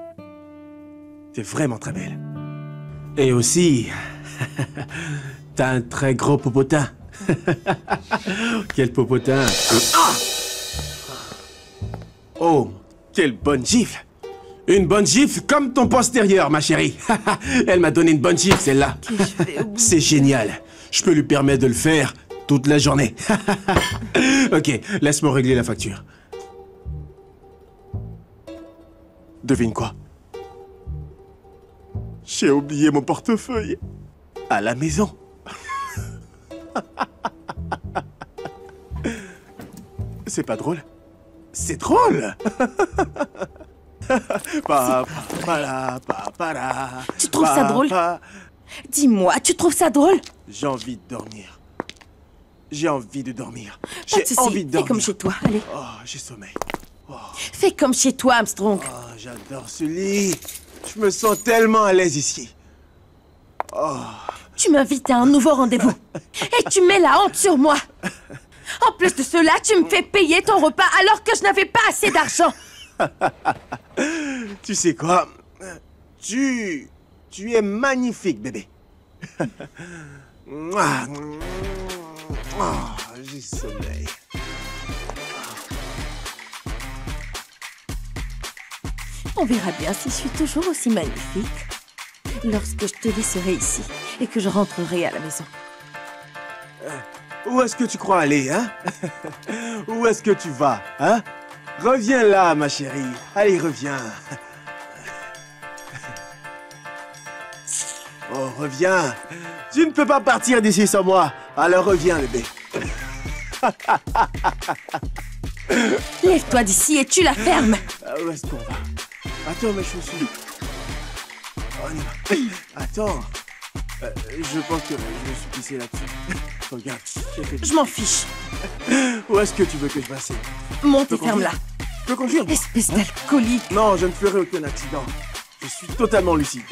T'es vraiment très belle. Et aussi, t'as un très gros popotin. Quel popotin. Ah! Oh, quelle bonne gifle. Une bonne gifle comme ton postérieur, ma chérie. Elle m'a donné une bonne gifle, celle-là. C'est génial. Je peux lui permettre de le faire toute la journée. Ok, laisse-moi régler la facture. Devine quoi? J'ai oublié mon portefeuille à la maison. C'est pas drôle? C'est drôle. Tu trouves ça drôle? Dis-moi, tu trouves ça drôle? J'ai envie de dormir. J'ai envie de dormir. Pas J'ai de souci, envie de dormir. fais comme chez toi, allez. Oh, j'ai sommeil. Fais comme chez toi, Armstrong. Oh, j'adore ce lit. Je me sens tellement à l'aise ici. Tu m'invites à un nouveau rendez-vous. Et tu mets la honte sur moi. En plus de cela, tu me fais payer ton repas alors que je n'avais pas assez d'argent. Tu sais quoi? Tu es magnifique, bébé. J'ai sommeil. On verra bien si je suis toujours aussi magnifique lorsque je te laisserai ici et que je rentrerai à la maison. Où est-ce que tu crois aller, hein? Où est-ce que tu vas, hein? Reviens là, ma chérie. Allez, reviens. Oh, reviens. Tu ne peux pas partir d'ici sans moi. Alors reviens, bébé. Lève-toi d'ici et tu la fermes. Où est-ce qu'on va? Attends, mes chaussures. On y va. Attends. Je pense que je me suis pissé là-dessus. Regarde, j'ai fait... Je m'en fiche. Où est-ce que tu veux que je passe? Monte et ferme-la. Je peux conduire, moi. Espèce d'alcoolique. Non, je ne ferai aucun accident. Je suis totalement lucide.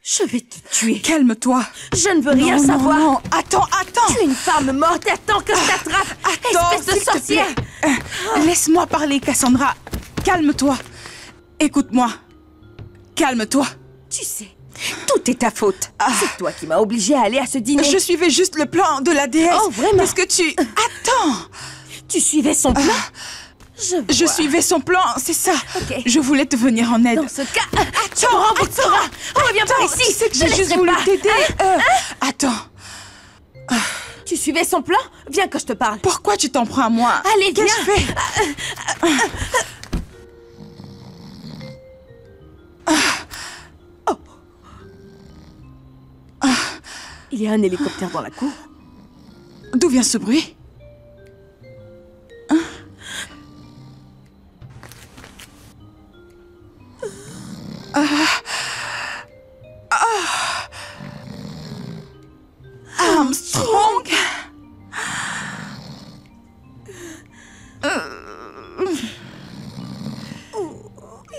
Je vais te tuer. Calme-toi. Je ne veux rien savoir. Non. Attends. Tu es une femme morte et attends que je t'attrape. Attends, Espèce de s'il te sorcière. plaît. Laisse-moi parler, Cassandra. Calme-toi. Écoute-moi. Calme-toi. Tu sais, tout est ta faute. C'est toi qui m'as obligée à aller à ce dîner. Je suivais juste le plan de la déesse. Oh, vraiment? Parce que tu... Attends. Tu suivais son plan? Je suivais son plan, c'est ça. Ok. Je voulais te venir en aide. Dans ce cas, tu me rembourseras. Reviens par ici. Tu sais que Je j'ai juste laisserai voulu pas. t'aider. Attends. Tu suivais son plan? Viens que je te parle. Pourquoi tu t'en prends à moi? Allez, viens. Qu'est-ce que je fais? Il y a un hélicoptère dans la cour. D'où vient ce bruit? Armstrong.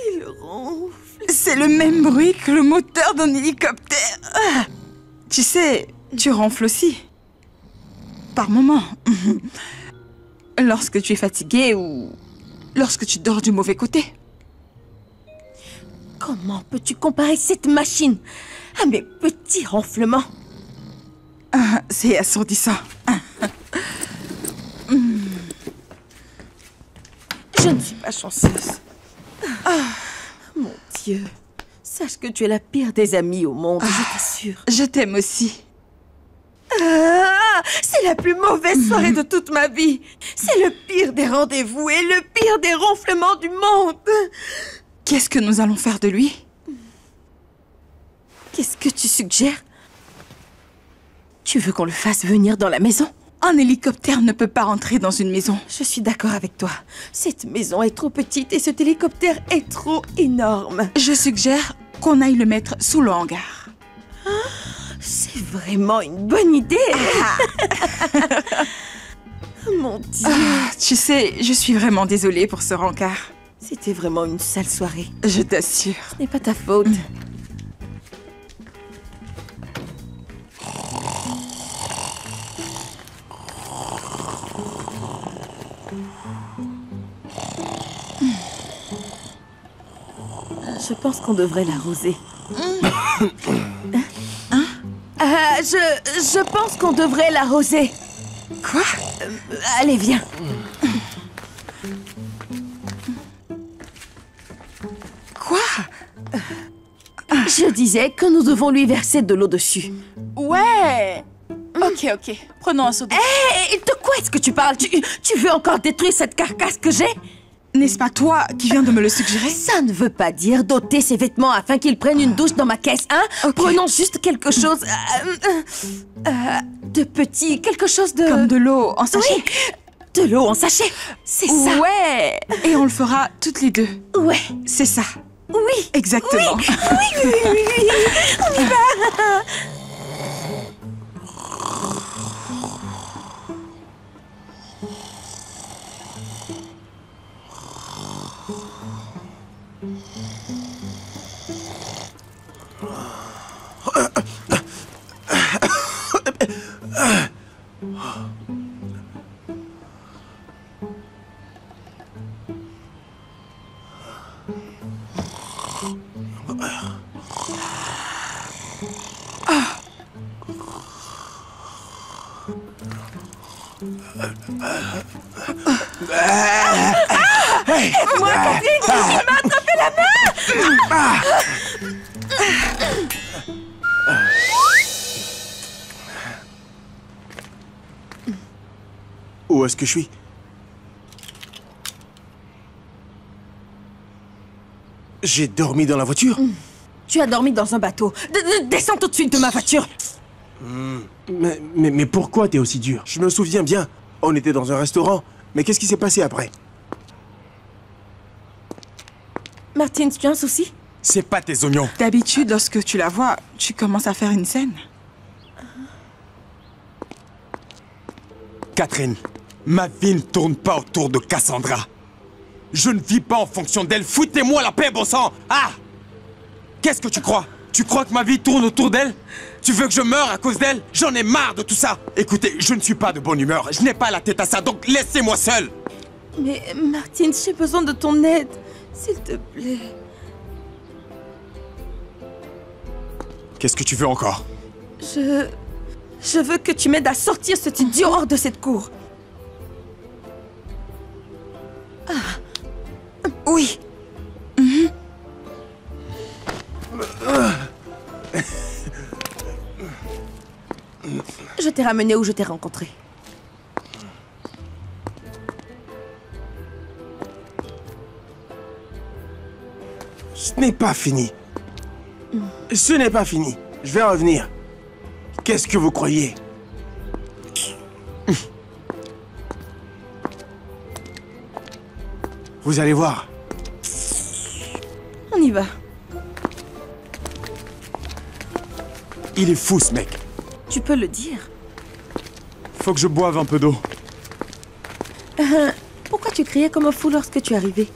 Il ronfle. C'est le même bruit que le moteur d'un hélicoptère. Tu sais, tu ronfles aussi. Par moments. Lorsque tu es fatigué ou lorsque tu dors du mauvais côté. Comment peux-tu comparer cette machine à mes petits ronflements? C'est assourdissant. Je ne suis pas chanceuse. Mon Dieu. Sache que tu es la pire des amies au monde, je t'assure. Je t'aime aussi. C'est la plus mauvaise soirée de toute ma vie. C'est le pire des rendez-vous et le pire des ronflements du monde. Qu'est-ce que nous allons faire de lui? Qu'est-ce que tu suggères? Tu veux qu'on le fasse venir dans la maison? Un hélicoptère ne peut pas rentrer dans une maison. Je suis d'accord avec toi. Cette maison est trop petite et cet hélicoptère est trop énorme. Je suggère qu'on aille le mettre sous le hangar. C'est vraiment une bonne idée. Oh, mon Dieu. Tu sais, je suis vraiment désolée pour ce rencard. C'était vraiment une sale soirée. Je t'assure. Ce n'est pas ta faute. Je pense qu'on devrait l'arroser. Je pense qu'on devrait l'arroser. Quoi? Allez, viens. Quoi? Je disais que nous devons lui verser de l'eau dessus. Ouais. Ok. Prenons un seau d'eau. Hé, de quoi est-ce que tu parles? Tu veux encore détruire cette carcasse que j'ai? N'est-ce pas toi qui viens de me le suggérer? Ça ne veut pas dire d'ôter ses vêtements afin qu'il prenne une douche dans ma caisse, hein? Ok. Prenons juste quelque chose... de petit, quelque chose de... Comme de l'eau en sachet? Oui, de l'eau en sachet. C'est ça. Ouais. Et on le fera toutes les deux. Ouais. C'est ça. Oui. Exactement. Oui. On y va. Moi, Catherine, tu m'as attrapé la main. Où est-ce que je suis? J'ai dormi dans la voiture? Tu as dormi dans un bateau. Descends tout de suite de ma voiture. Mais pourquoi t'es aussi dur? Je me souviens bien. On était dans un restaurant. Mais qu'est-ce qui s'est passé après? Martine, tu as un souci? C'est pas tes oignons. D'habitude, lorsque tu la vois, tu commences à faire une scène. Catherine, ma vie ne tourne pas autour de Cassandra. Je ne vis pas en fonction d'elle. Foutez-moi la paix, bon sang! Ah! Qu'est-ce que tu crois? Tu crois que ma vie tourne autour d'elle? Tu veux que je meure à cause d'elle? J'en ai marre de tout ça! Écoutez, je ne suis pas de bonne humeur. Je n'ai pas la tête à ça, donc laissez-moi seul! Mais Martine, j'ai besoin de ton aide. S'il te plaît. Qu'est-ce que tu veux encore? Je veux que tu m'aides à sortir cet idiot hors de cette cour. Oui. Je t'ai ramené où je t'ai rencontré. Ce n'est pas fini. Ce n'est pas fini. Je vais revenir. Qu'est-ce que vous croyez? Vous allez voir. On y va. Il est fou, ce mec. Tu peux le dire. Faut que je boive un peu d'eau. Pourquoi tu criais comme un fou lorsque tu es arrivé?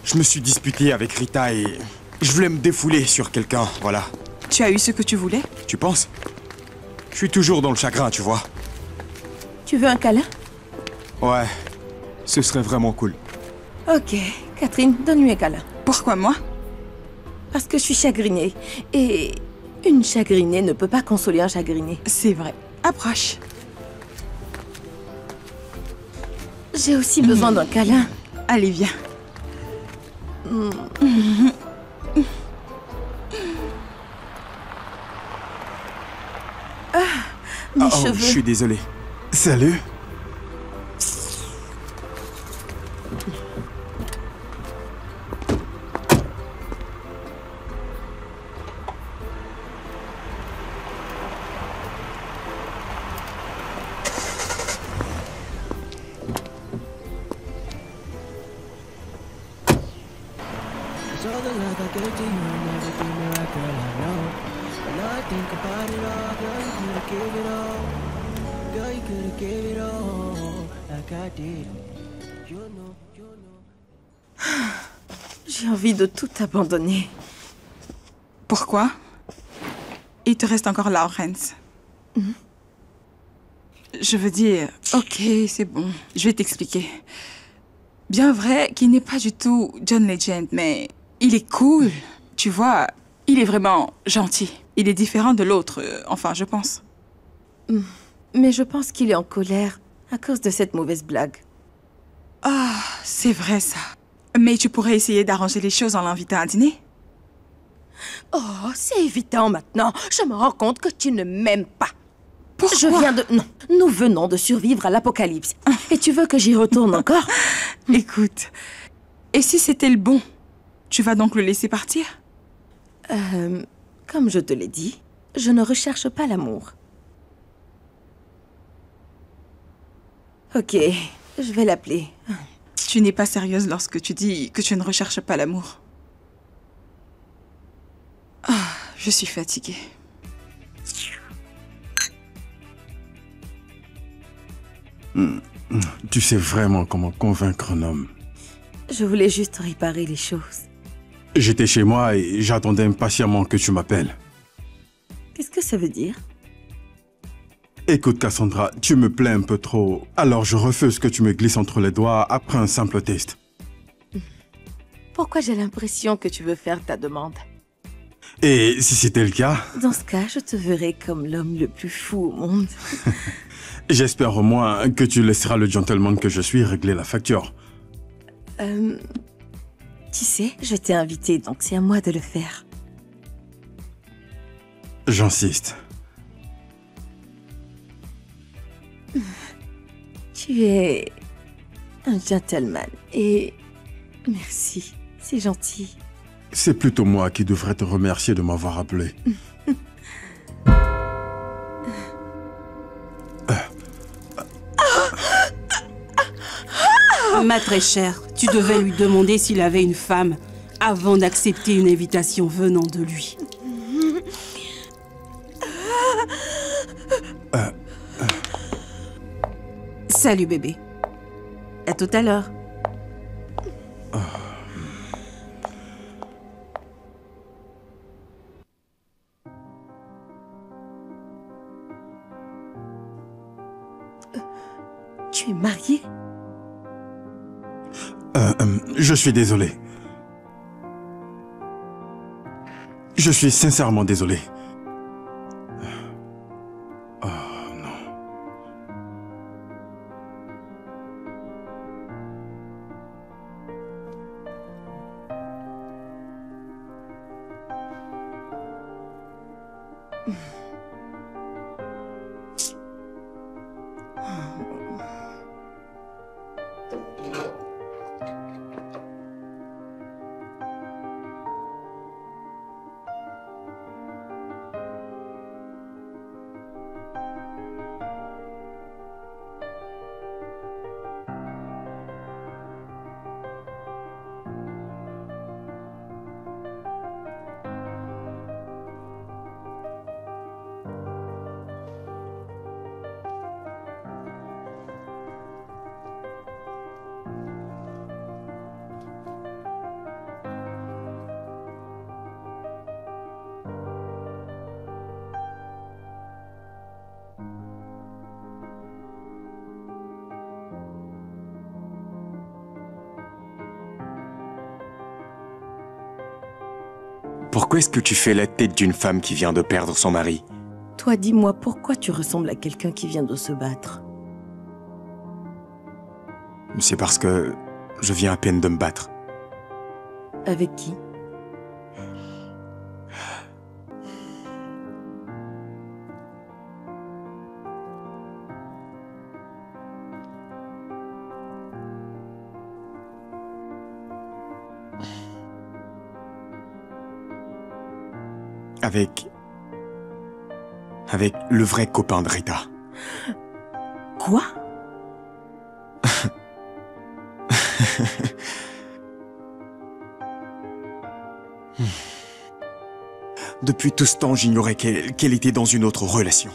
Je me suis disputé avec Rita et je voulais me défouler sur quelqu'un, voilà. Tu as eu ce que tu voulais? Tu penses? Je suis toujours dans le chagrin, tu vois. Tu veux un câlin? Ouais, ce serait vraiment cool. Ok, Catherine, donne-lui un câlin. Pourquoi moi? Parce que je suis chagrinée. Et une chagrinée ne peut pas consoler un chagriné. C'est vrai. Approche. J'ai aussi besoin d'un câlin. Allez, viens. Mes Oh, cheveux. je suis désolé. Salut. It's all the love I gave to you and everything that I girl I know. And now I think about it all, girl, you could have gave it all. know you could've gave it all like I did. You know. J'ai envie de tout abandonner. Pourquoi? Il te reste encore Lawrence. Je veux dire, ok, c'est bon, je vais t'expliquer. Bien vrai qu'il n'est pas du tout John Legend, mais il est cool. Tu vois, il est vraiment gentil. Il est différent de l'autre, enfin, je pense. Mais je pense qu'il est en colère à cause de cette mauvaise blague. Ah, c'est vrai ça. Mais tu pourrais essayer d'arranger les choses en l'invitant à dîner? Oh, c'est évident maintenant. Je me rends compte que tu ne m'aimes pas. Pourquoi? Je viens de... Non, nous venons de survivre à l'apocalypse. Et tu veux que j'y retourne encore? Écoute, et si c'était le bon, tu vas donc le laisser partir? Comme je te l'ai dit, je ne recherche pas l'amour. Ok, je vais l'appeler. Tu n'es pas sérieuse lorsque tu dis que tu ne recherches pas l'amour. Ah, je suis fatiguée. Tu sais vraiment comment convaincre un homme. Je voulais juste réparer les choses. J'étais chez moi et j'attendais impatiemment que tu m'appelles. Qu'est-ce que ça veut dire? Écoute Cassandra, tu me plais un peu trop, alors je refuse que tu me glisses entre les doigts après un simple test. Pourquoi j'ai l'impression que tu veux faire ta demande? Et si c'était le cas, Dans ce cas, je te verrai comme l'homme le plus fou au monde. j'espère au moins que tu laisseras le gentleman que je suis régler la facture. Tu sais, je t'ai invité, donc c'est à moi de le faire. J'insiste. Tu es un gentleman et merci, c'est gentil. C'est plutôt moi qui devrais te remercier de m'avoir appelé. Ma très chère, tu devais lui demander s'il avait une femme avant d'accepter une invitation venant de lui. Salut bébé. À tout à l'heure. Tu es marié? Je suis désolé. Je suis sincèrement désolé. Oh non. Pourquoi est-ce que tu fais la tête d'une femme qui vient de perdre son mari? Toi, dis-moi, pourquoi tu ressembles à quelqu'un qui vient de se battre? C'est parce que je viens à peine de me battre. Avec qui? Avec le vrai copain de Rita. Quoi? Depuis tout ce temps, j'ignorais qu'elle était dans une autre relation.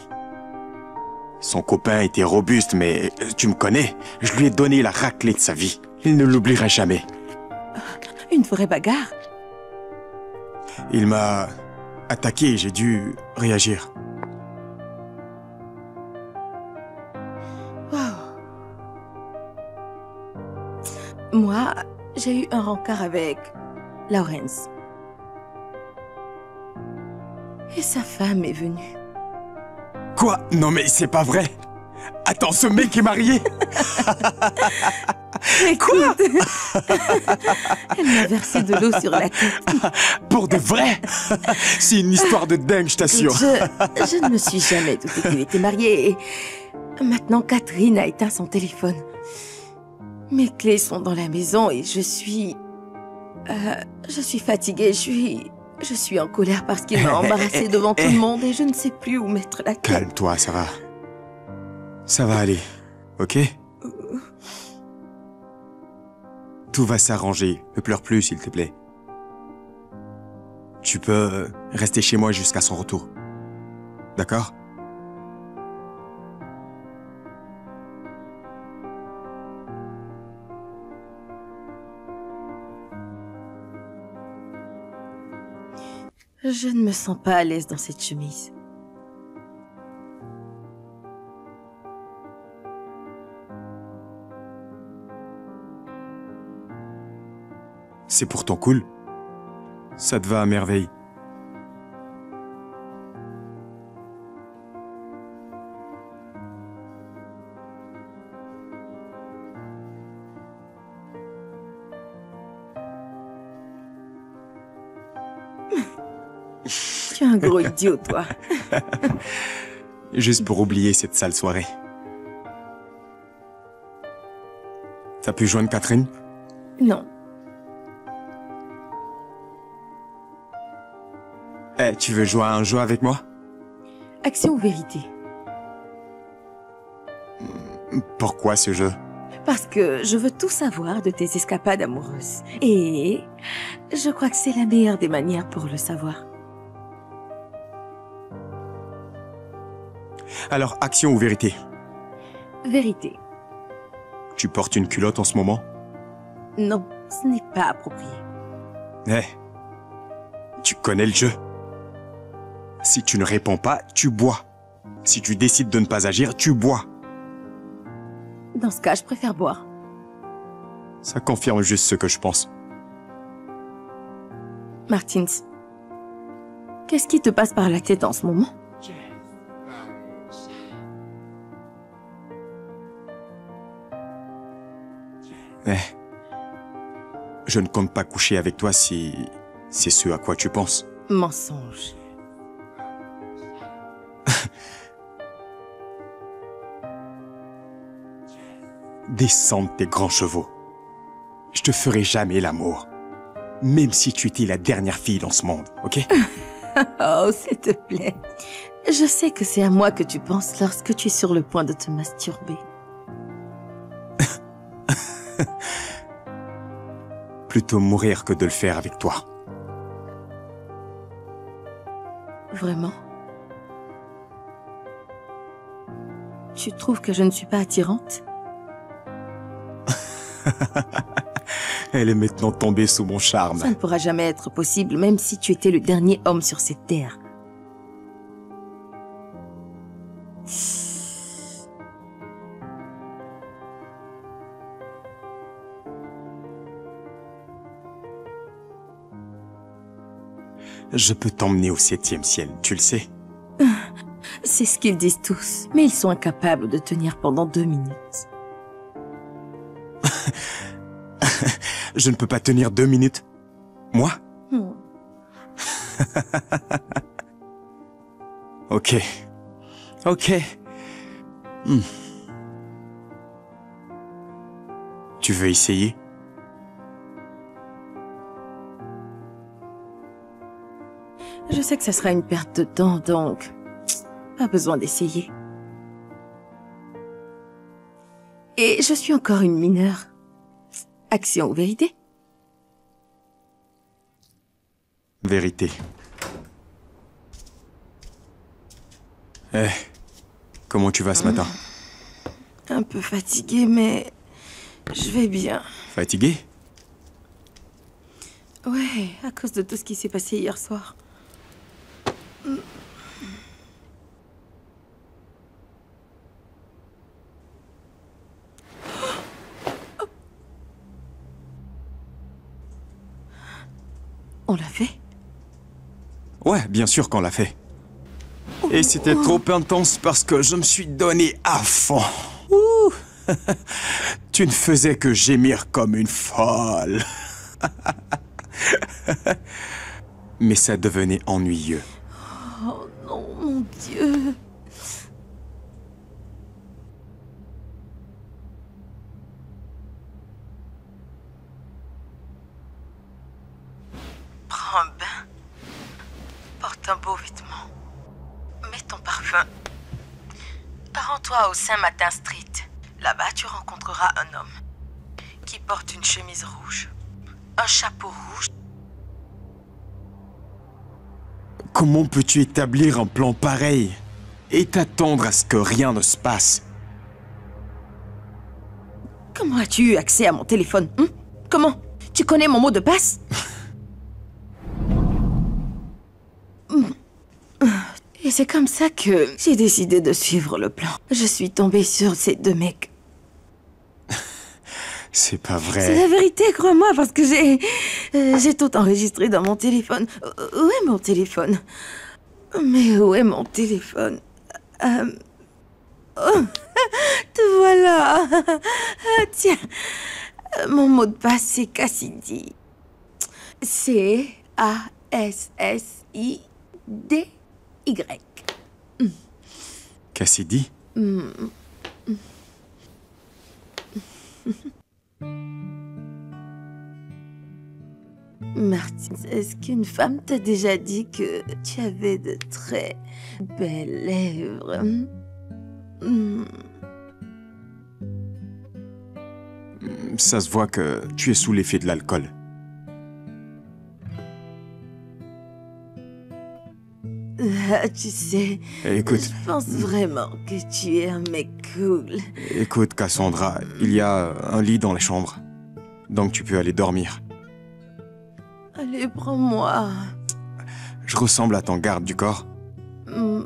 Son copain était robuste, mais tu me connais. Je lui ai donné la raclée de sa vie. Il ne l'oubliera jamais. Une vraie bagarre? Il m'a attaqué et j'ai dû réagir. Moi, j'ai eu un rencard avec Lawrence. Et sa femme est venue. Quoi? Non mais c'est pas vrai. Attends, ce mec est marié? Quoi? Elle m'a versé de l'eau sur la tête. Pour de vrai? C'est une histoire de dingue, je t'assure. Je ne me suis jamais douté qu'il était marié. Et maintenant, Catherine a éteint son téléphone. Mes clés sont dans la maison et je suis fatiguée. Je suis en colère parce qu'il m'a embarrassée devant tout le monde et je ne sais plus où mettre la tête. Calme-toi, ça va. Ça va aller, ok? Tout va s'arranger. Ne pleure plus, s'il te plaît. Tu peux rester chez moi jusqu'à son retour. D'accord? Je ne me sens pas à l'aise dans cette chemise. C'est pourtant cool. Ça te va à merveille. Tu es un gros idiot, toi. Juste pour oublier cette sale soirée. T'as pu joindre Catherine? Non. Eh, tu veux jouer à un jeu avec moi? Action ou vérité? Pourquoi ce jeu? Parce que je veux tout savoir de tes escapades amoureuses. Et je crois que c'est la meilleure des manières pour le savoir. Alors, action ou vérité? Vérité. Tu portes une culotte en ce moment? Non, ce n'est pas approprié. Eh, tu connais le jeu. Si tu ne réponds pas, tu bois. Si tu décides de ne pas agir, tu bois. Dans ce cas, je préfère boire. Ça confirme juste ce que je pense. Martins, qu'est-ce qui te passe par la tête en ce moment? Eh, je ne compte pas coucher avec toi si c'est ce à quoi tu penses. Mensonge. Descends tes grands chevaux. Je te ferai jamais l'amour. Même si tu étais la dernière fille dans ce monde, ok? Oh, s'il te plaît. Je sais que c'est à moi que tu penses lorsque tu es sur le point de te masturber. Plutôt mourir que de le faire avec toi. Vraiment? Tu trouves que je ne suis pas attirante? Elle est maintenant tombée sous mon charme. Ça ne pourra jamais être possible, même si tu étais le dernier homme sur cette terre. Je peux t'emmener au 7e ciel, tu le sais. C'est ce qu'ils disent tous, mais ils sont incapables de tenir pendant 2 minutes. Je ne peux pas tenir 2 minutes. Moi? Ok. Ok. Tu veux essayer? Je sais que ça sera une perte de temps, donc pas besoin d'essayer. Et je suis encore une mineure. Action ou vérité? Vérité. Eh, Comment tu vas ce matin? Un peu fatiguée, mais je vais bien. Fatigué? Ouais, à cause de tout ce qui s'est passé hier soir. On l'a fait? Ouais, bien sûr qu'on l'a fait. Et c'était trop intense parce que je me suis donné à fond. Ouh. Tu ne faisais que gémir comme une folle. Mais ça devenait ennuyeux. Oh non, mon Dieu. Prends un bain. Porte un beau vêtement. Mets ton parfum. Rends-toi au Saint-Martin Street. Là-bas, tu rencontreras un homme qui porte une chemise rouge, un chapeau rouge. Comment peux-tu établir un plan pareil et t'attendre à ce que rien ne se passe? Comment as-tu eu accès à mon téléphone? Comment? Tu connais mon mot de passe? Et c'est comme ça que j'ai décidé de suivre le plan. Je suis tombée sur ces deux mecs. C'est pas C'est vrai. la vérité, crois-moi, parce que j'ai tout enregistré dans mon téléphone. Où est mon téléphone? Mais où est mon téléphone? Oh, te voilà. Tiens, mon mot de passe, c'est Cassidy. C-A-S-S-I-D-Y. Cassidy? Martine, est-ce qu'une femme t'a déjà dit que tu avais de très belles lèvres? Ça se voit que tu es sous l'effet de l'alcool. Tu sais, Écoute, je pense vraiment que tu es un mec cool. écoute Cassandra, il y a un lit dans la chambre. Donc tu peux aller dormir. Allez, prends-moi. Je ressemble à ton garde du corps. Non,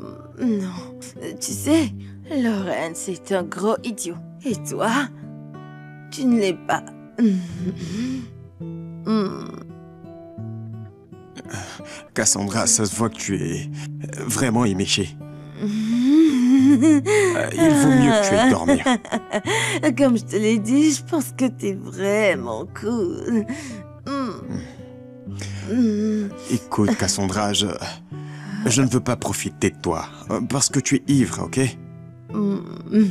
tu sais, Lawrence c'est un gros idiot. Et toi, tu ne l'es pas. Cassandra, ça se voit que tu es vraiment éméchée. Il vaut mieux que tu ailles dormir. Comme je te l'ai dit, je pense que t'es vraiment cool. Écoute, Cassandra, je ne veux pas profiter de toi. Parce que tu es ivre, ok? Je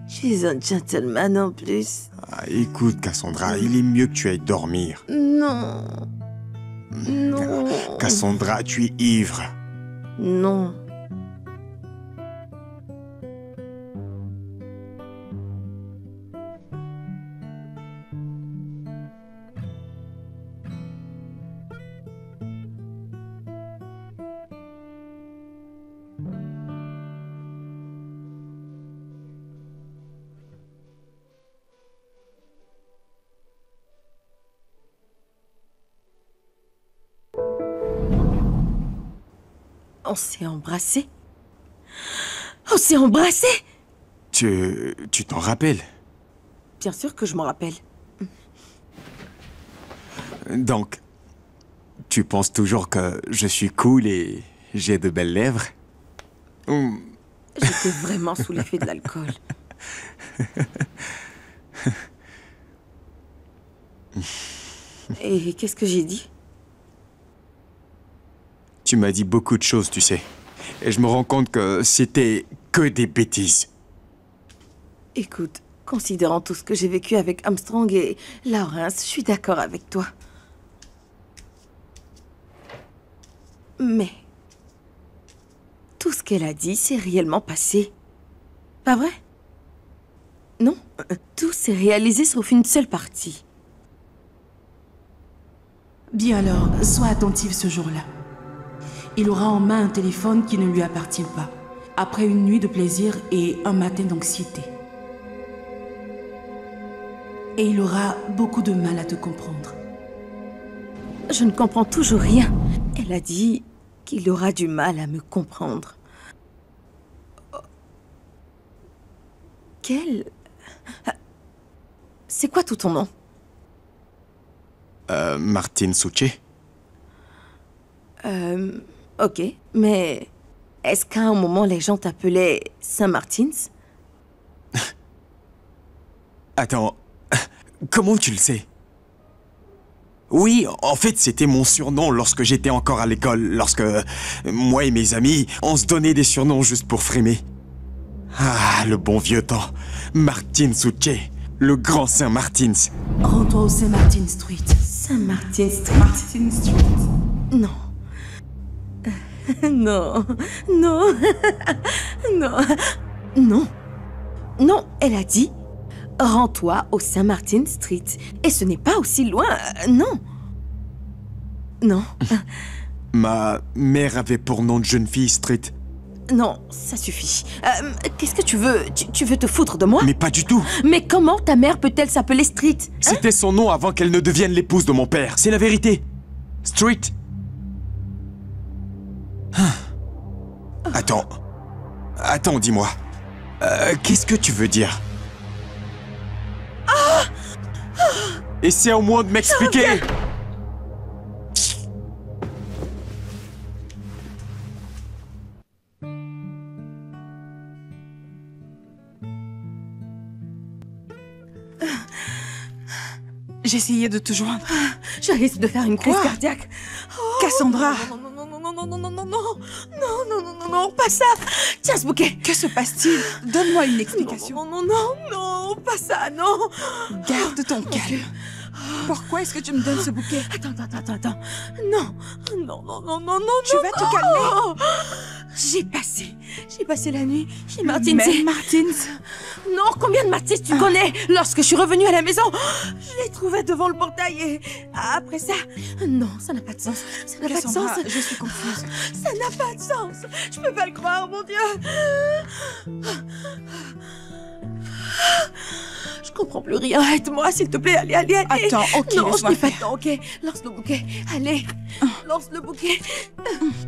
suis un gentleman en plus. Ah, écoute, Cassandra, il est mieux que tu ailles dormir. Non. Non. Cassandra, tu es ivre. Non. On s'est embrassé? On s'est embrassé? Tu t'en rappelles? Bien sûr que je m'en rappelle. Donc, tu penses toujours que je suis cool et j'ai de belles lèvres? J'étais vraiment sous l'effet de l'alcool. Et qu'est-ce que j'ai dit? Tu m'as dit beaucoup de choses, tu sais. Et je me rends compte que c'était que des bêtises. Écoute, considérant tout ce que j'ai vécu avec Armstrong et Lawrence, je suis d'accord avec toi. Mais tout ce qu'elle a dit s'est réellement passé. Pas vrai? Non, tout s'est réalisé sauf une seule partie. Bien alors, sois attentive ce jour-là. Il aura en main un téléphone qui ne lui appartient pas. après une nuit de plaisir et un matin d'anxiété. Et il aura beaucoup de mal à te comprendre. Je ne comprends toujours rien. Elle a dit qu'il aura du mal à me comprendre. Quel... C'est quoi tout ton nom? Martin Suchet. Ok, mais... Est-ce qu'à un moment les gens t'appelaient Saint-Martins? Attends, comment tu le sais? Oui, en fait, c'était mon surnom lorsque j'étais encore à l'école, lorsque moi et mes amis, on se donnait des surnoms juste pour frimer. Ah, le bon vieux temps. Martin Suchet, le grand Saint-Martins. Rends-toi au Saint-Martin Street. Saint-Martin Street? Martin Street. Non. Non. Non. Non. Non. Non, elle a dit... Rends-toi au Saint-Martin Street. Et ce n'est pas aussi loin. Non. Non. Ma mère avait pour nom de jeune fille Street. Non, ça suffit. Qu'est-ce que tu veux? Tu veux te foutre de moi? Mais pas du tout. Mais comment ta mère peut-elle s'appeler Street? C'était son nom avant qu'elle ne devienne l'épouse de mon père. C'est la vérité. Street. Attends. Attends, dis-moi. Qu'est-ce que tu veux dire? Essaie au moins de m'expliquer. J'essayais de te joindre. Je risque de faire une crise Quoi? cardiaque. Cassandra, Non, non, non, non, non, non, non, non, non, non, non, non, non, non, pas ça. Tiens ce bouquet. que se passe-t-il? Donne-moi une explication. Non, non, non, non, non, pas ça, non. Garde ton calme. Pourquoi est-ce que tu me donnes ce bouquet? Attends. Non, non, non, non, non, non, Tu vas te calmer. J'ai passé la nuit chez Martins. Même Martins. Non, combien de Martins tu connais? Lorsque je suis revenue à la maison, je les trouvais devant le portail et après ça... Non, ça n'a pas de sens. Ça n'a pas de sens. Cassandra, je suis confuse. Ça n'a pas de sens. Je peux pas le croire, mon Dieu. Je comprends plus rien. Aide-moi, s'il te plaît. Allez. Attends, ok, Non, je laisse-moi n'ai pas de faire. temps, ok. Lance le bouquet. Allez. Lance le bouquet.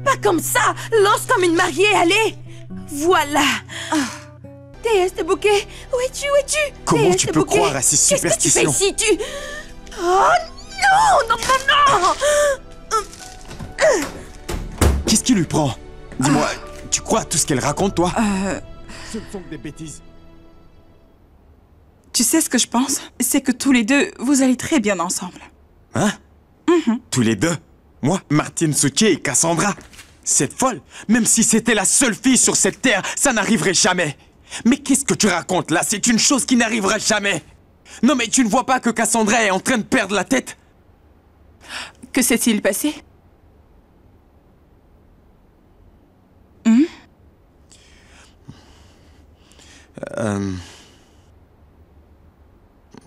Pas comme ça. Lance comme une mariée. Allez. Voilà. Déesse de bouquet. Où es-tu? Comment Déesse tu de peux bouquet. croire à ces superstitions? Qu'est-ce que tu fais ici? Oh non. Qu'est-ce qui lui prend? Dis-moi, tu crois à tout ce qu'elle raconte, toi? Ce ne sont que des bêtises. Tu sais ce que je pense? C'est que tous les deux, vous allez très bien ensemble. Hein? Tous les deux? Moi, Martin Suchet et Cassandra? C'est folle. Même si c'était la seule fille sur cette terre, ça n'arriverait jamais. Mais qu'est-ce que tu racontes là? C'est une chose qui n'arrivera jamais. Non mais tu ne vois pas que Cassandra est en train de perdre la tête? Que s'est-il passé?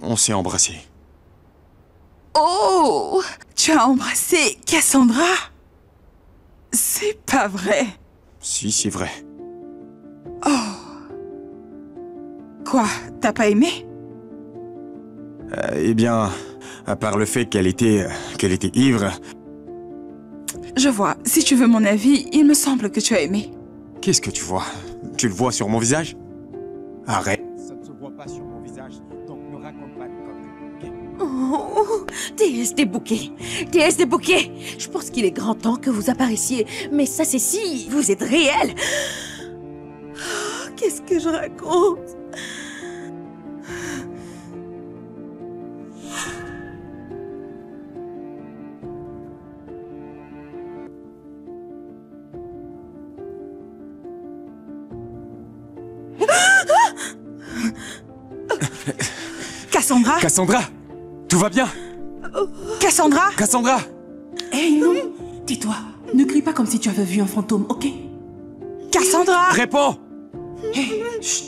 On s'est embrassés. Oh! Tu as embrassé Cassandra? C'est pas vrai. Si, c'est vrai. Quoi? T'as pas aimé? Eh bien, à part le fait qu'elle était ivre, Je vois. Si tu veux mon avis, il me semble que tu as aimé. qu'est-ce que tu vois? Tu le vois sur mon visage? Arrête. Ça ne se voit pas sur mon visage, donc ne raconte pas de conneries, ok? Oh, déesse des bouquets. Déesse des bouquets. Je pense qu'il est grand temps que vous apparaissiez. Mais ça, c'est si vous êtes réel. Oh, qu'est-ce que je raconte? Cassandra? Cassandra! Tout va bien? Cassandra? Cassandra! Hé, non. Tais-toi. Ne crie pas comme si tu avais vu un fantôme, ok? Cassandra! Réponds! Hé, chut.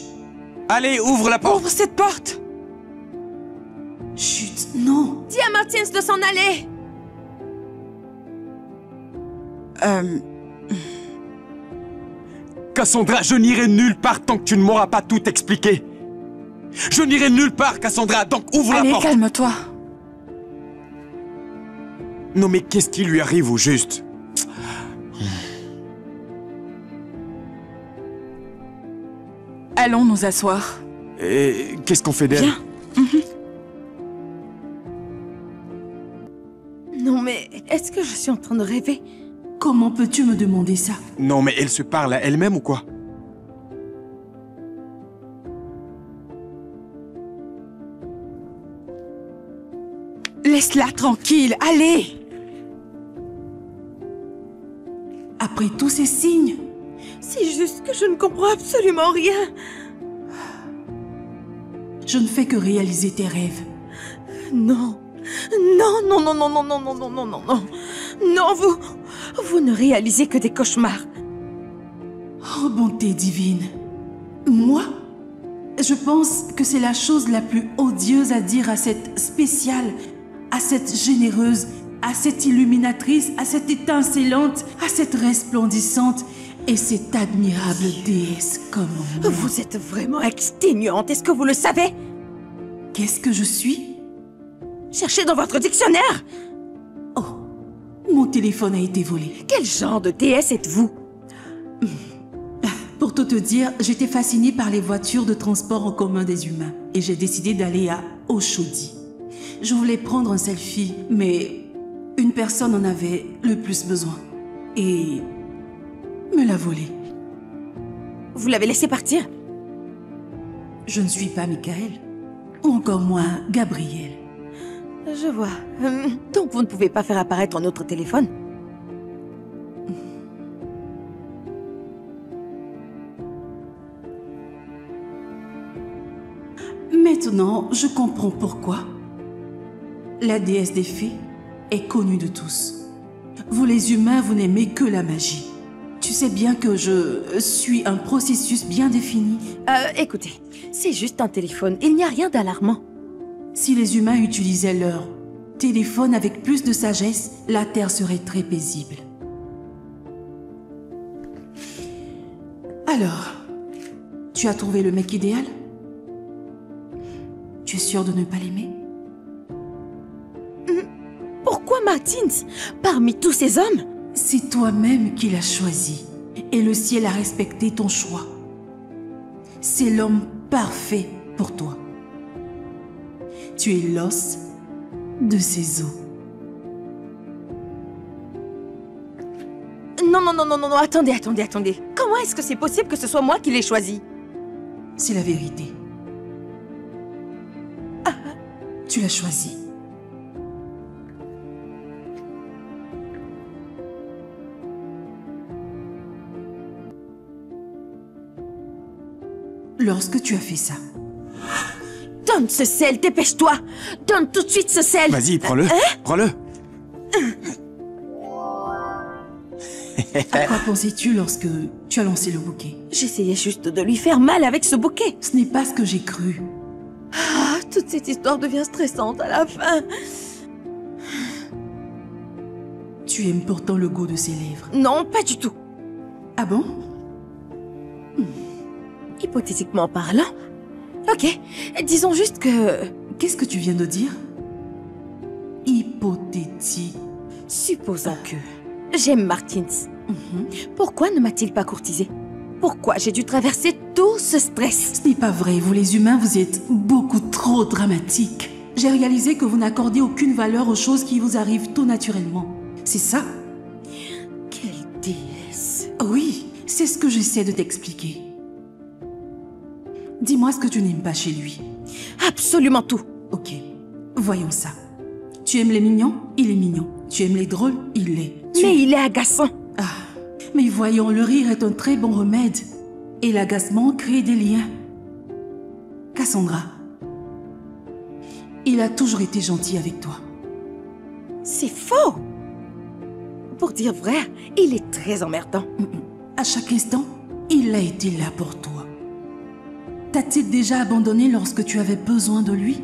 Allez, ouvre la porte! Ouvre cette porte! Chut, non. Dis à Martins de s'en aller. Cassandra, je n'irai nulle part tant que tu ne m'auras pas tout expliqué. Je n'irai nulle part, Cassandra, donc ouvre la Allez, porte. calme-toi. Non mais qu'est-ce qui lui arrive au juste? Allons nous asseoir. Et qu'est-ce qu'on fait d'elle? Viens. Non mais, est-ce que je suis en train de rêver? Comment peux-tu me demander ça? Non mais elle se parle à elle-même ou quoi? Laisse-la tranquille, allez! Après tous ces signes, C'est juste que je ne comprends absolument rien. je ne fais que réaliser tes rêves. Non. Non, non, non, non, non, non, non, non, non, non, non. Non, vous ne réalisez que des cauchemars. Oh, bonté divine. Moi, je pense que c'est la chose la plus odieuse à dire à cette spéciale, à cette généreuse, à cette illuminatrice, à cette étincelante, à cette resplendissante et cette admirable déesse comme moi. Vous êtes vraiment exténuante, est-ce que vous le savez? Qu'est-ce que je suis? Cherchez dans votre dictionnaire. Oh, mon téléphone a été volé. Quel genre de déesse êtes-vous? Pour tout te dire, j'étais fascinée par les voitures de transport en commun des humains et j'ai décidé d'aller à Oshodi. Je voulais prendre un selfie, mais une personne en avait le plus besoin et me l'a volé. Vous l'avez laissé partir? Je ne suis pas Michael, ou encore moins Gabriel. Je vois. Donc vous ne pouvez pas faire apparaître un autre téléphone? Maintenant, je comprends pourquoi. La déesse des fées est connue de tous. Vous les humains, vous n'aimez que la magie. Tu sais bien que je suis un processus bien défini. Écoutez, c'est juste un téléphone. Il n'y a rien d'alarmant. Si les humains utilisaient leur téléphone avec plus de sagesse, la Terre serait très paisible. Alors, tu as trouvé le mec idéal? Tu es sûr de ne pas l'aimer? Pourquoi Martins? Parmi tous ces hommes? C'est toi-même qui l'as choisi. Et le ciel a respecté ton choix. C'est l'homme parfait pour toi. Tu es l'os de ses os. Non, non, non, non, non, non, attendez. Comment est-ce que c'est possible que ce soit moi qui l'ai choisi? C'est la vérité. Tu l'as choisi. Lorsque tu as fait ça, Donne ce sel, dépêche-toi! Donne tout de suite ce sel! Vas-y, prends-le, prends-le. à quoi pensais-tu lorsque tu as lancé le bouquet? J'essayais juste de lui faire mal avec ce bouquet. Ce n'est pas ce que j'ai cru. Ah, toute cette histoire devient stressante à la fin. Tu aimes pourtant le goût de ses lèvres. Non, pas du tout. Ah bon? Hypothétiquement parlant. Ok, disons juste que... Qu'est-ce que tu viens de dire? Hypothétique. Supposons que... J'aime Martins. Pourquoi ne m'a-t-il pas courtisé? Pourquoi j'ai dû traverser tout ce stress? Ce n'est pas vrai, vous les humains, vous êtes beaucoup trop dramatiques. J'ai réalisé que vous n'accordez aucune valeur aux choses qui vous arrivent tout naturellement. C'est ça? Quelle déesse. Oui, c'est ce que j'essaie de t'expliquer. Dis-moi ce que tu n'aimes pas chez lui. Absolument tout. Ok, voyons ça. Tu aimes les mignons? Il est mignon. Tu aimes les drôles? Il l'est. Mais il est agaçant. Mais voyons, le rire est un très bon remède. Et l'agacement crée des liens. Cassandra, il a toujours été gentil avec toi. C'est faux. Pour dire vrai, il est très emmerdant. À chaque instant, il a été là pour toi. T'a-t-il déjà abandonné lorsque tu avais besoin de lui?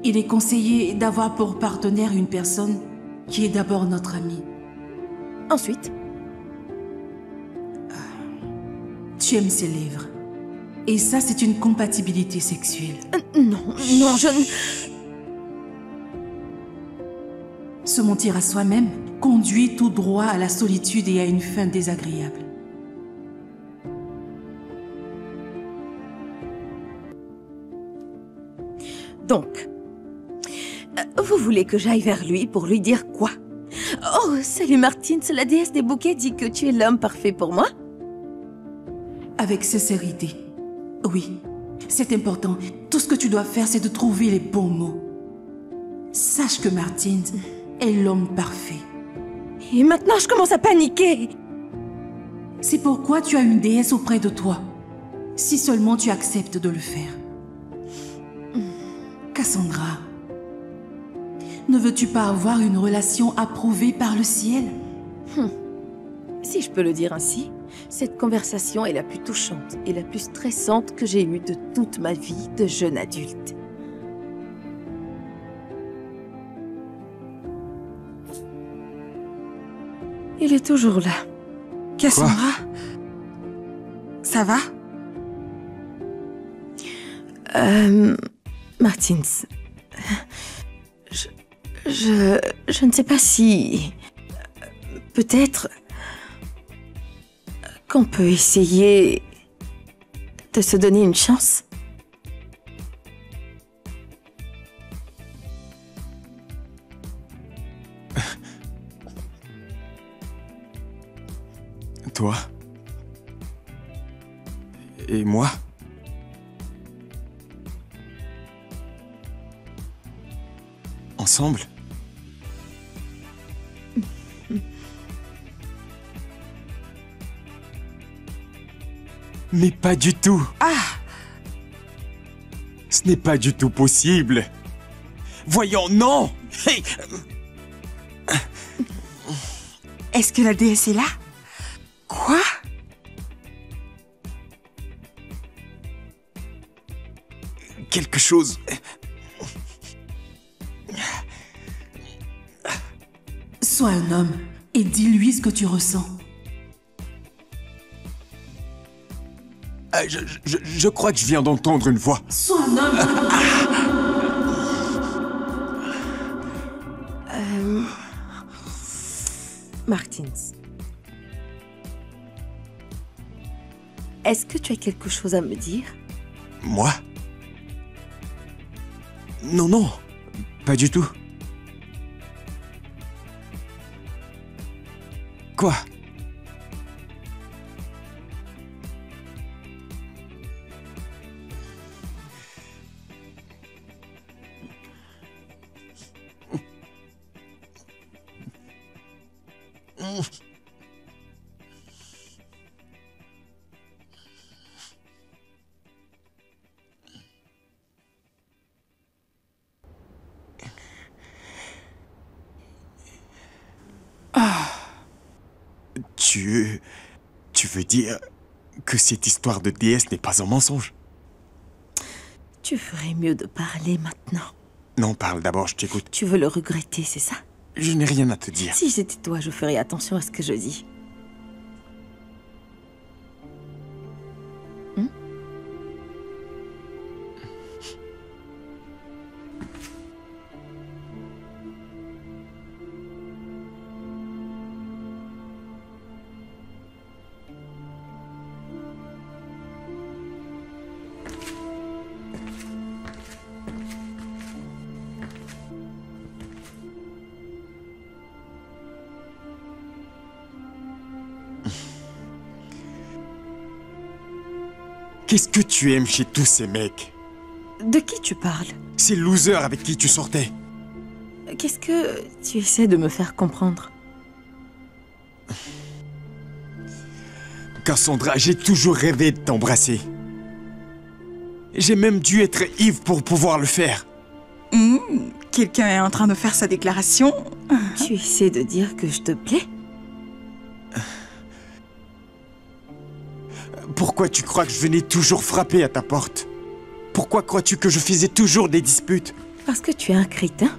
Il est conseillé d'avoir pour partenaire une personne qui est d'abord notre amie. Ensuite, Tu aimes ses lèvres. Et ça, c'est une compatibilité sexuelle. Non, non, je ne... Se mentir à soi-même conduit tout droit à la solitude et à une fin désagréable. Donc, vous voulez que j'aille vers lui pour lui dire quoi? Oh, salut Martins, la déesse des bouquets dit que tu es l'homme parfait pour moi? Avec sincérité. Oui, c'est important. Tout ce que tu dois faire, c'est de trouver les bons mots. Sache que Martins est l'homme parfait. Et maintenant, je commence à paniquer. C'est pourquoi tu as une déesse auprès de toi. Si seulement tu acceptes de le faire. Cassandra, ne veux-tu pas avoir une relation approuvée par le ciel? Si je peux le dire ainsi, cette conversation est la plus touchante et la plus stressante que j'ai eue de toute ma vie de jeune adulte. Il est toujours là. Cassandra? Ça va? Martins, je ne sais pas si... Peut-être qu'on peut essayer de se donner une chance. Toi et moi? Ensemble? Mais pas du tout. Ah! Ce n'est pas du tout possible. Voyons, non! Hey! Est-ce que la déesse est là? Quoi? Quelque chose... Sois un homme et dis-lui ce que tu ressens. Je crois que je viens d'entendre une voix. Sois un homme. Martins, est-ce que tu as quelque chose à me dire? Moi? Non, non, pas du tout. Quoi? Tu veux dire que cette histoire de déesse n'est pas un mensonge? Tu ferais mieux de parler maintenant. Non, parle d'abord, je t'écoute. Tu veux le regretter, c'est ça? Je n'ai rien à te dire. Si j'étais toi, je ferais attention à ce que je dis. Qu'est-ce que tu aimes chez tous ces mecs? De qui tu parles? Ces losers avec qui tu sortais. Qu'est-ce que tu essaies de me faire comprendre? Cassandra, j'ai toujours rêvé de t'embrasser. J'ai même dû être ivre pour pouvoir le faire. Quelqu'un est en train de faire sa déclaration. Tu essaies de dire que je te plais? Pourquoi tu crois que je venais toujours frapper à ta porte? Pourquoi crois-tu que je faisais toujours des disputes? Parce que tu es un crétin.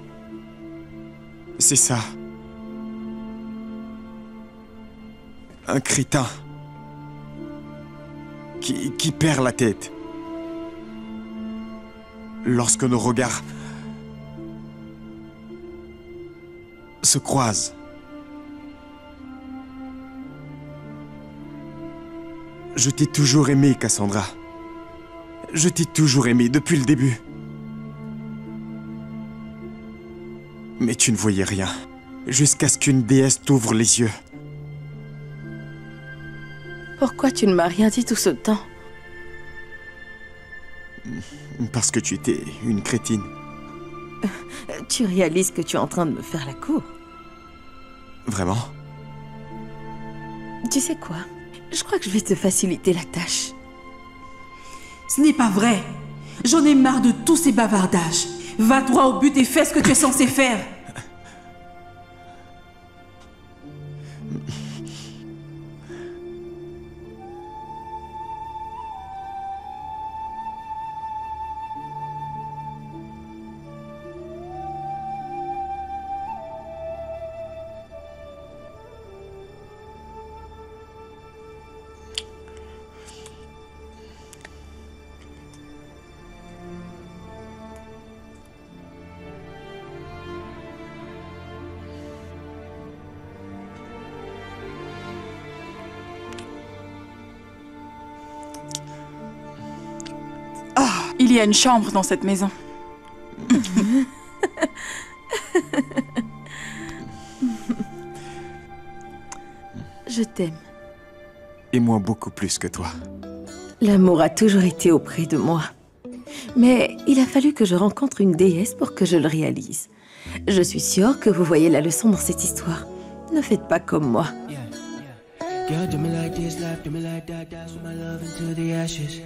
C'est ça. Un crétin. qui perd la tête. Lorsque nos regards se croisent. Je t'ai toujours aimé, Cassandra. Je t'ai toujours aimé depuis le début. Mais tu ne voyais rien, jusqu'à ce qu'une déesse t'ouvre les yeux. Pourquoi tu ne m'as rien dit tout ce temps? Parce que tu étais une crétine. Tu réalises que tu es en train de me faire la cour? Vraiment? Tu sais quoi? Je crois que je vais te faciliter la tâche. Ce n'est pas vrai. J'en ai marre de tous ces bavardages. Va droit au but et fais ce que tu es censé faire. Il y a une chambre dans cette maison. Je t'aime. Et moi beaucoup plus que toi. L'amour a toujours été auprès de moi. Mais il a fallu que je rencontre une déesse pour que je le réalise. Je suis sûre que vous voyez la leçon dans cette histoire. Ne faites pas comme moi. Girl, do me like this, like, do me like that, that's my love into the ashes.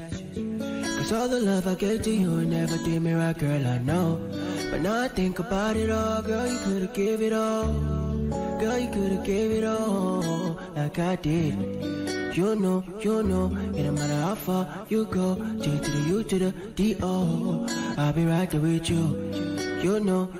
Cause all the love I gave to you never did me right, girl, I know. But now I think about it all, girl, you could've gave it all. Girl, you could've gave it all, like I did. You know, it don't matter how far you go, J to the U to the D-O, I'll be right there with you. You know,